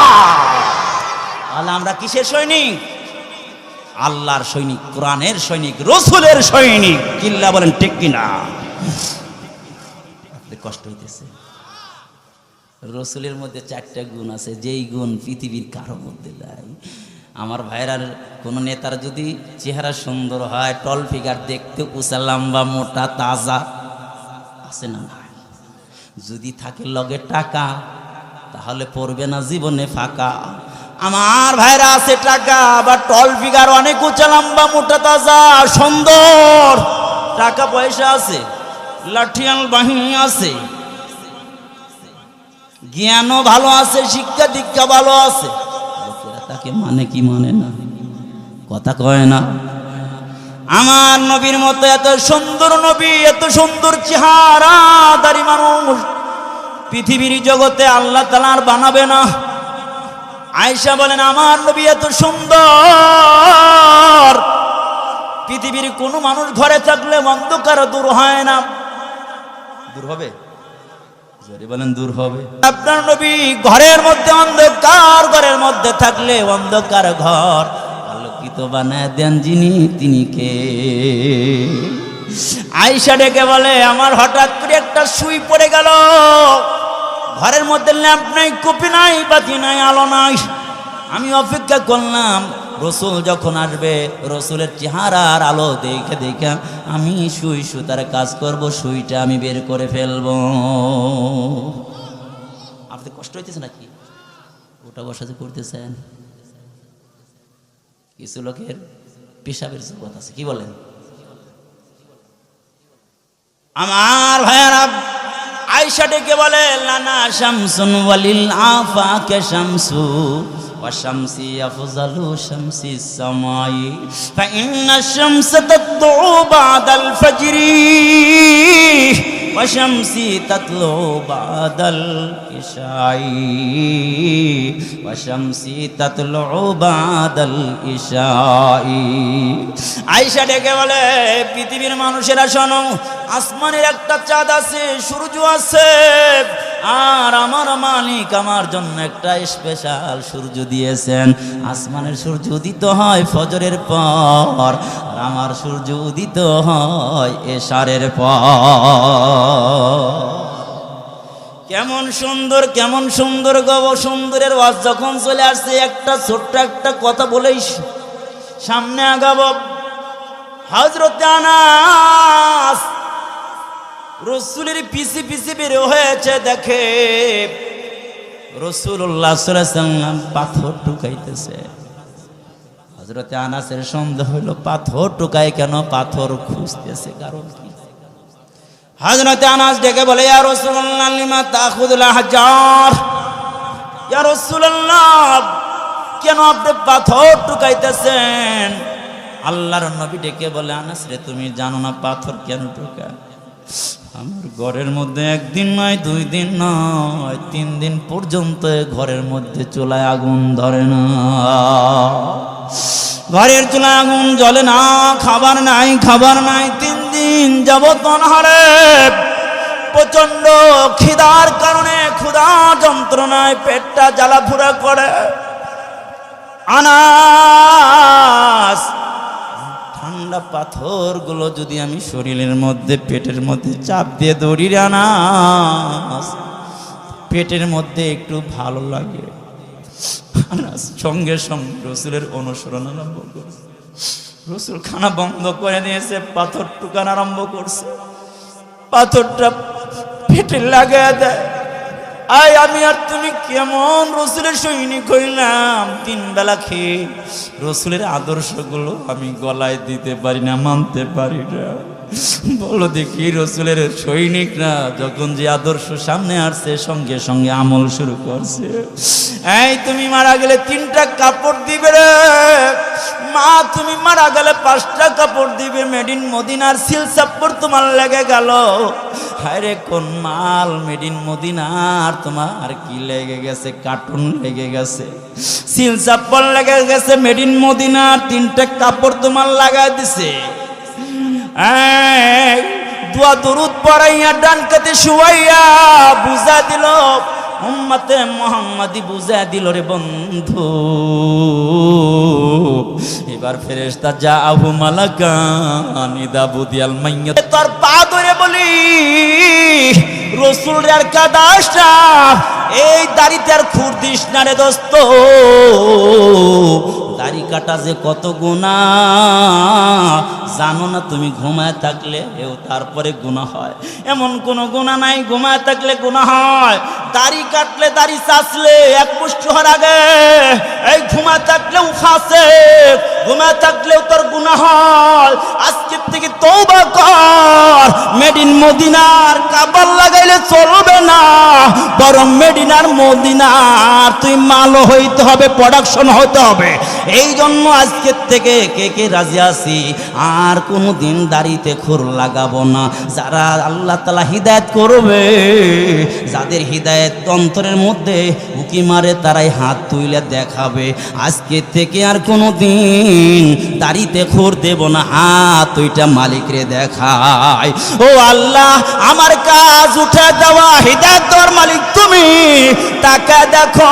আমরা কিসের সৈনিক? আল্লাহর সৈনিক, কোরআনের সৈনিক, রসুলের সৈনিক। কিল্লা বলেন ঠিক কিনা? কষ্ট হইতেছে। রসুলের মধ্যে 4টা গুণ আছে, যেই গুণ পৃথিবীর কারো মধ্যে নাই। আমার ভাইরার কোন নেতার যদি চেহারা সুন্দর হয়, টল ফিগার, দেখতে উঁচা লম্বা মোটা তাজা আছে না? যদি থাকে লগে টাকা, তাহলে পড়বে না জীবনে ফাঁকা। আমার ভাইরা আছে টাকা, আবার টল ফিগার, অনেক উঁচা লম্বা মোটা তাজা সুন্দর, টাকা পয়সা আছে, লাঠিয়াল বাহিনী আছে, জ্ঞানও ভালো আছে, শিক্ষা দীক্ষা ভালো আছে, তাকে মানে কি মানে না? কথা কয় না। আমার নবীর মতো এত সুন্দর নবী, এত সুন্দর চেহারাদারি মানুষ পৃথিবীর জগতে আল্লাহ তাআলা আর বানাবে না। আয়েশা বলেন আমার নবী এত সুন্দর, পৃথিবীর কোনো মানুষ ঘরে থাকলে অন্ধকার দূর হয় না। দূর হবে? জোরে বলেন দূর হবে। আপনার নবী ঘরের মধ্যে অন্ধকার, ঘরের মধ্যে থাকলে অন্ধকার ঘর আলোকিত বানায় দেন যিনি, তিনি কে? আয়েশা ডেকে বলে আমার হঠাৎ করে একটা সুই পড়ে গেল, ঘরের মধ্যে ল্যাম্প নাই, কপি নাই, বাতি নাই, আলো নাই। আমি অপেক্ষা করলাম রসুল যখন আসবে, রসুলের চেহারার আলো দেখে দেখে আমি সুই সুতার কাজ করব, সুইটা আমি বের করে ফেলবো। আপনাদের কষ্ট হইতেছে নাকি? ওটা বসাতে করতেছেন? কিছু লোকের পেশাবের জগৎ আছে, কি বলেন? আমার ভাইয়ারা, আয়েশা ডেকে বলে লানা শামসুন ওয়ালিল আফাকে শামসু ওয়া শামসি আফজালু শামসি সামাই ফাইন্না শামসা তাতলু বাদাল ফজরি ওয়া শামসি তাতলু বাদাল ইশাই ওয়া শামসি তাতলু বাদাল ইশাই। আয়েশা ডেকে বলে পৃথিবীর মানুষেরা শোনো, আসমানের একটা চাঁদ আছে, সূর্য আছে, আর আমার মালিক আমার জন্য একটা স্পেশাল সূর্য দিয়েছেন। আসমানের সূর্য উদিত হয় ফজরের পর, আর আমার সূর্য উদিত হয় এশারের পর। কেমন সুন্দর, কেমন সুন্দর গো! সুন্দরের ওয়াজ যখন চলে আসছে, একটা ছোট্ট একটা কথা বলেই সামনে আগাবো। হযরত আনাস রসুলের পিছে পিছে বের হয়েছে, দেখে রাসূলুল্লাহ সাল্লাল্লাহু আলাইহি ওয়াসাল্লাম পাথর টুকাইতেছে। হযরত আনাসের সন্দেহ হলো পাথর টুকায় কেন, পাথর খুঁজতেছে কারণ কি। হযরত আনাস ডেকে বলে ইয়া রাসূলুল্লাহ লিমা তাখুযুল আহজার, ইয়া রাসূলুল্লাহ কেন আপনি পাথর টুকাইতেছেন? আল্লাহর নবী ডেকে বলে আনাস রে, তুমি জানো না পাথর কেন টুকায়? আমার ঘরের মধ্যে একদিন নয়, 2 দিন নয়, 3 দিন পর্যন্ত ঘরের মধ্যে চুলায় আগুন ধরে না, ঘরের চুলায় আগুন জ্বলে না, খাবার নাই, খাবার নাই, 3 দিন যাবত অনাহারে, প্রচন্ড খিদার কারণে, ক্ষুধা যন্ত্রণায় পেটটা জ্বালাফুরা করে। আনাস, ঠান্ডা পাথরগুলো যদি আমি শরীরের মধ্যে, পেটের মধ্যে চাপ দিয়ে দৌড়ি রে আনাস, পেটের মধ্যে একটু ভালো লাগে। আনাস সঙ্গে সঙ্গে রসুলের অনুসরণ আরম্ভ করছে। রসুল খানা বন্ধ করে দিয়েছে, পাথর টুকান আরম্ভ করছে, পাথরটা পেটে লাগিয়ে দেয়। আই আমি আর তুমি কেমন রসুলের সৈনিক হইলাম, 3 বেলা খেয়ে রসুলের আদর্শগুলো আমি গলায় দিতে পারি না, মানতে পারি না। বলো দেখি, রসুলের সৈনিকরা যখন যে আদর্শ সামনে আসছে, সঙ্গে সঙ্গে আমল শুরু করছে। এই তুমি মারা গেলে 3টা কাপড় দিবে রে মা, তুমি মারা গেলে 5টা কাপড় দিবে, মেড ইন মদিনার সিল চাপ্পর তোমার লেগে গেল। হায় রে, কোন মাল মেড ইন মদিনার, তোমার কি লেগে গেছে? কার্টুন লেগে গেছে, সিল চাপ্পর লেগে গেছে, মেড ইন মদিনার 3টা কাপড় তোমার লাগাই দিছে। দোয়া দরুদ পড়াইয়া ডান কাতে শুয়াইয়া বুঝা দিল, উম্মতে মুহাম্মাদি বুঝা দিল রে বন্ধু। এবার ফেরেশতা যা আবু মালাকান ইদা বুদিয়াল মাইয়াত, তোর পা ধরে বলি রসুল আর কাদাস না, এই দাড়িতে আর খুর দিস না রে দোস্ত। দাড়ি কাটা যে কত গুনাহ জানো না তুমি? ঘুমায় থাকলে এও তারপরে গুনাহ হয়, এমন কোন গুনাহ নাই ঘুমায় থাকলে গুনাহ হয়। দাড়ি কাটলে, দাড়ি চাচলে 1 মুষ্টি হওয়ার আগে এই ঘুমায় থাকলেও ফাঁসে, ঘুমায় থাকলেও তোর গুনাহ হয়। আজকের থেকে তওবা কর, মেড ইন মদিনার কাবার লাগাইলে চলবে না, বরং মেডিনার মদিনার তুই মালও হইতে হবে, প্রোডাকশন হতে হবে। এই জন্য আজকের থেকে কে কে রাজি আছি আর কোনোদিন দাড়িতে খুর লাগাবো না। যারা আল্লাহ তাআলা হিদায়াত করবে, যাদের হিদায়াত অন্তরের মধ্যে উকি মারে, তারাই হাত তুলে দেখাবে আজকে থেকে আর কোনোদিন দাড়িতে খুর দেব না, হাত ওইটা মালিকরে দেখায়। ও আল্লাহ, আমার কাজ উঠে দেওয়া, হিদায়াত দেওয়ার মালিক তুমি। তাকে দেখো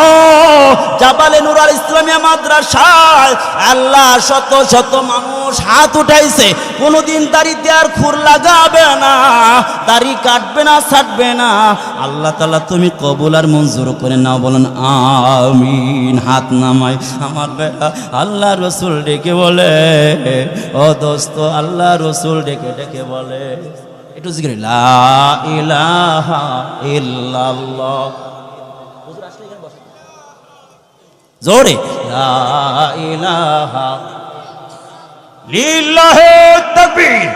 জাবালে নূর আল ইসলামিয়া মাদ্রাসায় আল্লাহ শত শত মানুষ হাত উঠাইছে, কোনোদিন দাড়িতে আর খুর লাগাবে না, দাড়ি কাটবে না, ছাটবে না। আল্লাহ তাআলা তুমি কবুল আর মঞ্জুর করে নাও, বলেন আমিন। হাত নামাই আমার বেটা। আল্লাহ রসুল ডেকে বলে, ও দোস্ত, আল্লাহ রসুল ডেকে ডেকে বলে, একটু জিকির লা ইলাহা ইল্লাল্লাহ, জোরে লা ইলাহা লিল্লাহি তাকবীর,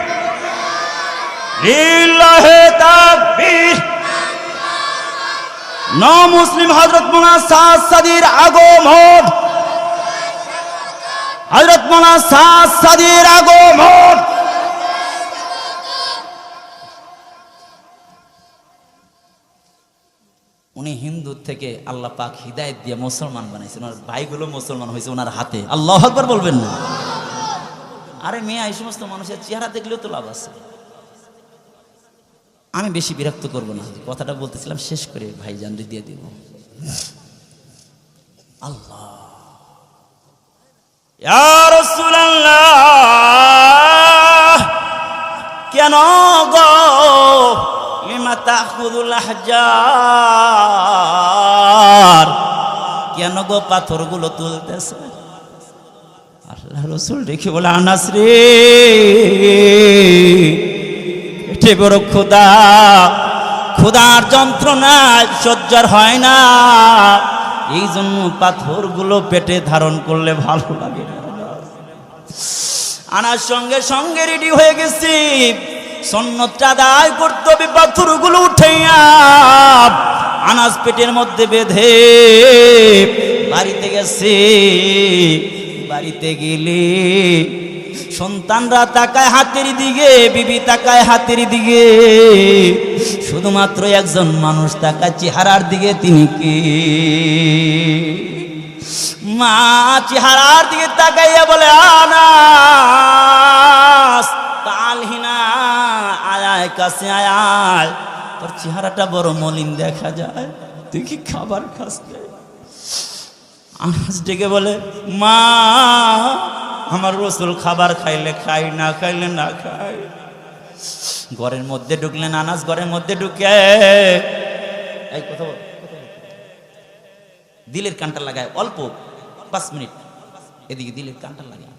লিল্লাহি তাকবীর। মুসলিম হযরত মাওলানা সাদ সাদির আগমন, হযরত মাওলানা সাদ সাদির আগমন। উনি হিন্দু থেকে আল্লাহ পাক হিদায়াত দিয়ে মুসলমান বানাইছেন, ওনার ভাইগুলো মুসলমান হয়েছে ওনার হাতে। আল্লাহু আকবার বলবেন না? আরে মেয়ে, এই সমস্ত মানুষের চেহারা দেখলেও তো লাভ আছে। আমি বেশি বিরক্ত করব না, কথাটা বলতেছিলাম শেষ করে ভাইজান দিয়ে দিব। আল্লাহ ইয়া রাসূলুল্লাহ, কেন গো লিমা তাখুযুল আহজার, কেন গো পাথরগুলো তুলতেছে? আল্লাহ রাসূল দেখে বলে, আনাস রে, পেটে বড় ক্ষুধা, ক্ষুধার যন্ত্রণা সহ্য হয় না, এই জন্য পাথরগুলো পেটে ধারণ করলে ভালো লাগে না। আনাস সঙ্গে সঙ্গে রেডি হয়ে গেছি, সুন্নতটা আদায় করতে হবে। পাথরগুলো উঠাইয়া আনাস পেটের মধ্যে বেঁধে বাড়িতে গেছে। বাড়িতে গেলে সন্তানরা তাকায় হাতের দিকে, বিবি তাকায় হাতের দিকে, শুধুমাত্র একজন মানুষ তাকায় চেহারার দিকে। তিনি কে? মা চেহারার দিকে তাকাইয়া বলে, আনাস তালহিনা, আয় কাছে আয়, তোর চেহারাটা বড় মলিন দেখা যায়, তুই কি খাবার খাস? আনাস ডেকে বলে, মা আমার রাসূল খাবার খাইলে খাই, না খাইলে না খাই। ঘরের মধ্যে ঢুকলেন আনাস, ঘরের মধ্যে ঢুকে এই কথা বল, দিলের কানটা লাগায় অল্প 5 মিনিট, এদিকে দিলের কানটা লাগায়।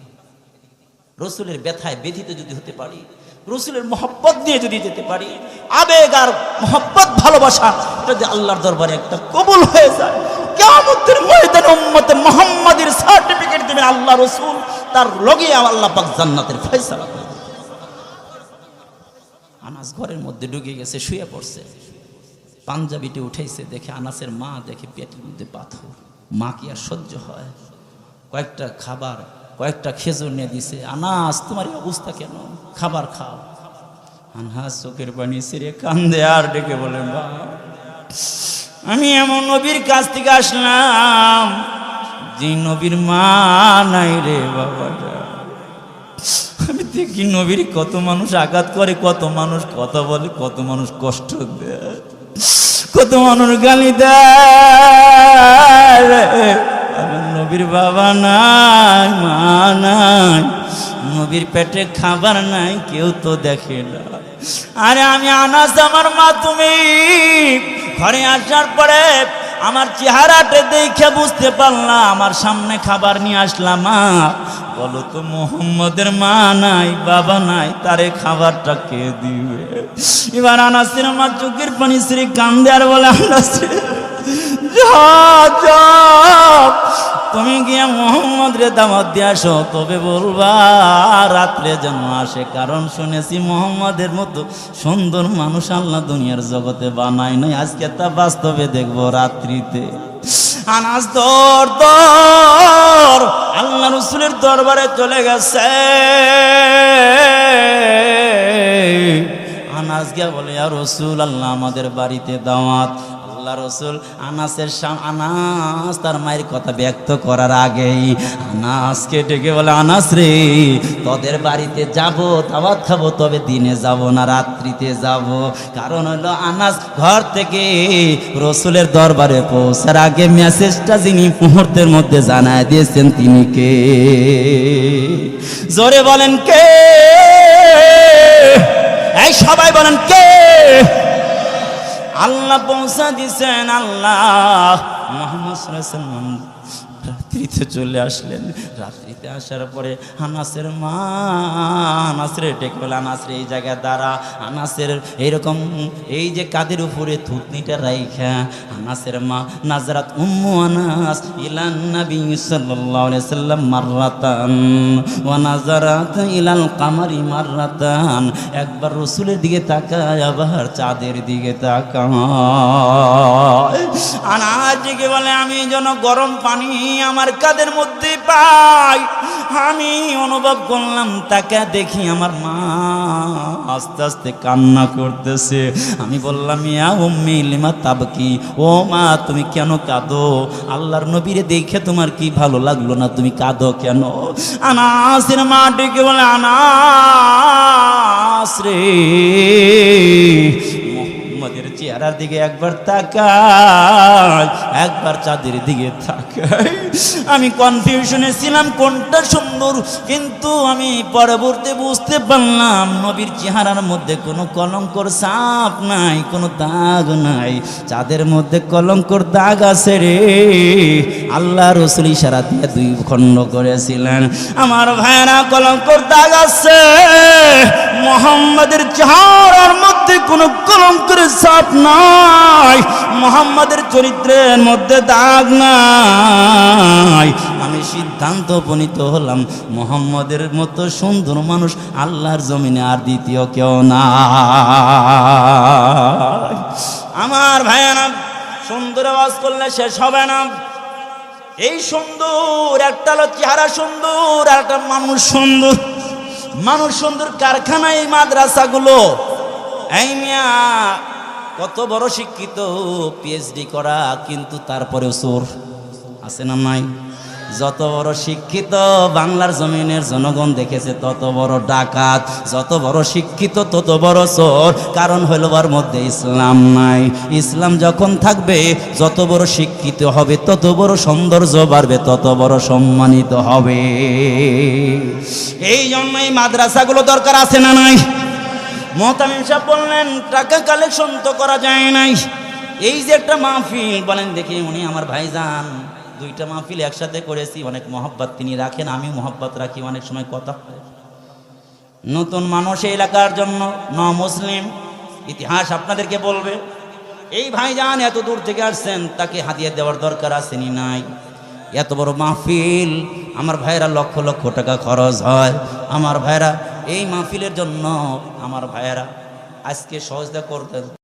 রাসূলের ব্যথায় ব্যথিত যদি হতে পারি, রাসূলের মহব্বত নিয়ে যদি যেতে পারি, আবেগ আর মহব্বত ভালোবাসা যদি আল্লাহর দরবারে একটা কবুল হয়ে যায়, কিয়ামতের ময়দানে উম্মতে মুহাম্মাদের সার্টিফিকেট দিবেন আল্লাহ রাসূল, তার লগে আল্লাহ পাক জান্নাতের ফয়সালা করবেন। আনাস ঘরের মধ্যে ঢুকে গেছে, শুয়ে পড়ছে, পাঞ্জাবিতে উঠাইছে, দেখে আনাসের মা, দেখে পেটের মধ্যে পাথর। মা কি আর সহ্য হয়? কয়েকটা খাবার, কয়েকটা খেজুর নিয়ে দিছে। আনাস তোমার এই অবস্থা কেন? খাবার খাও। আনাস চোখের পানি ছেড়ে কান্দে আর ডেকে বলে, মা আমি এমন নবীর কাছ থেকে আসলাম যে নবীর মা নাই রে বাবা। আমি দেখি নবীর কত মানুষ আঘাত করে, কত মানুষ কথা বলে, কত মানুষ কষ্ট দেয়, কত মানুষ গালি দেয়। আমার নবীর বাবা নাই, মা নাই, নবীর পেটে খাবার নাই, কেউ তো দেখে না। আরে আমি আনাস, আমার মা তুমি ঘরে আসার পরে আমার চেহারাটা দেখে বুঝতে পারলাম, আমার সামনে খাবার নিয়ে আসলাম। মা বলো তো, মুহাম্মদের মা নাই, বাবা নাই, তারে খাবারটা কে দিবে? এবার আনাসের আমার চোখের পানি ছেড়ে কান্দে আর বলে, আনাস তুমি গিয়ে মোহাম্মদ রে দাওয়াত দিয়ে আসো, তবে বলবা রাত্রে যেন আসে, কারণ শুনেছি মোহাম্মদের মতো সুন্দর মানুষ আল্লাহ দুনিয়ার জগতে বানায় নাই, আজকে তা বাস্তবে দেখবো রাত্রিতে। আনাস দর আল্লাহ রাসূলের দরবারে চলে গেছে। আনাস গিয়া বলে, ইয়া রাসূলুল্লাহ, আমাদের বাড়িতে দাওয়াত। আল্লাহ রাসূল আনাসের আনাস তার মায়ের কথা ব্যক্ত করার আগেই আনাসকে ডেকে বলে, আনাস রে, তোদের বাড়িতে যাব, দাওয়াত খাবো, তবে দিনে যাব না, রাত্রিতে যাব। কারণ হলো আনাস ঘর থেকে রাসূলের দরবারে পৌঁছার আগে মেসেজটা যিনি মুহূর্তের মধ্যে জানায় দিয়েছেন তিনি কে? জোরে বলেন কে? এই সবাই বলেন কে? আল্লাহ পৌঁছা দিছেন। আল্লাহ মুহাম্মদ সাল্লাল্লাহু আলাইহি ওয়াসাল্লাম রাত্রিতে চলে আসলেন। রাত্রিতে আসার পরে আনাসের মা আনাসের ডেকে বলে, আনাসের এই জায়গায় দাঁড়া। আনাসের এইরকম এই যে কাদের উপরে থুতনিটা রাইখা আনাসের মা নাজরাত উম্মু আনাস ইলান নবী সাল্লাল্লাহু আলাইহি সাল্লাম মাররাতান ওয়া নাজারাত ইলাল কামারি মাররাতান, একবার রাসূলের দিকে তাকায় আবার চাঁদের দিকে তাকায়। আনাস ডেকে বলে, আমি যেন গরম পানি আমার কাদের মধ্যে পাই। আমি অনুভব করলাম, তাকে দেখি আমার মা আস্তে আস্তে কান্না করতেছে। আমি বললাম, ইয়া উম্মি লিমা তাবকি, ও মা তুমি কেন কাঁদো? আল্লাহর নবীরে দেখে তোমার কি ভালো লাগলো না? তুমি কাঁদো কেন? আনাসের মা ডেকে বলে, আনাস রে, মোহাম্মদের চেহারার দিকে একবার তাকাই, একবার চাঁদের দিকে তাকাই। আমি কনফিউশনে ছিলাম কোনটা সুন্দর, কিন্তু আমি পরবর্তী বুঝতে পারলাম নবীর চেহারার মধ্যে কোনো কলঙ্কর ছাপ নাই, কোনো দাগ নাই। চাঁদের মধ্যে কলঙ্কর দাগ আছে রে। আল্লাহ রাসূল ইশারা দিয়ে দুই খণ্ড করেছিলেন। আমার ভাইরা, কলঙ্কর দাগ আছে, মুহাম্মাদের চেহারার মধ্যে কোনো কলঙ্কের ছাপ নাই, মুহাম্মাদের চরিত্রের মধ্যে দাগ নাই। আমি সিদ্ধান্ত উপনীত হলাম, মুহাম্মাদের মতো সুন্দর মানুষ আল্লাহর জমিনে আর দ্বিতীয় কেউ না। আমার ভাইয়ারা, সুন্দর আওয়াজ করলে শেষ হবে না। এই সুন্দর, একটা হলো চেহারা সুন্দর, আর একটা মানুষ সুন্দর। মানুষ সুন্দর কারখানা এই মাদ্রাসাগুলো। এই মিয়া কত বড় শিক্ষিত, পিএইচডি করা, কিন্তু তারপরেও চোর আছে না নাই? যত বড় শিক্ষিত বাংলার জমিনের জনগণ দেখেছে তত বড় ডাকাত, যত বড় শিক্ষিত তত বড় চোর। কারণ হলো ওর মধ্যে ইসলাম নাই। ইসলাম যখন থাকবে, যত বড় শিক্ষিত হবে তত বড় সৌন্দর্য বাড়বে, তত বড় সম্মানিত হবে। এই জন্যই মাদ্রাসাগুলো দরকার আছে না নাই? মোহতামিম সাহেব বললেন, টাকা কালেকশন তো করা যায় নাই। এই যে একটা মাহফিল, বলেন দেখি, উনি আমার ভাইজান, দুইটা মাহফিল একসাথে করেছি, অনেক মহব্বত তিনি রাখেন, আমি মহব্বত রাখি, অনেক সময় কথা হয়। নতুন মানুষ এই এলাকার জন্য, ন মুসলিম, ইতিহাস আপনাদেরকে বলবে। এই ভাইজান এত দূর থেকে আসছেন, তাকে হাদিয়া দেওয়ার দরকার আসেনি নাই? এত বড় মাহফিল, আমার ভাইরা লক্ষ লক্ষ টাকা খরচ হয়। আমার ভাইরা এই মাহফিলের জন্য, আমার ভাইয়েরা আজকে সহজতা করতেন।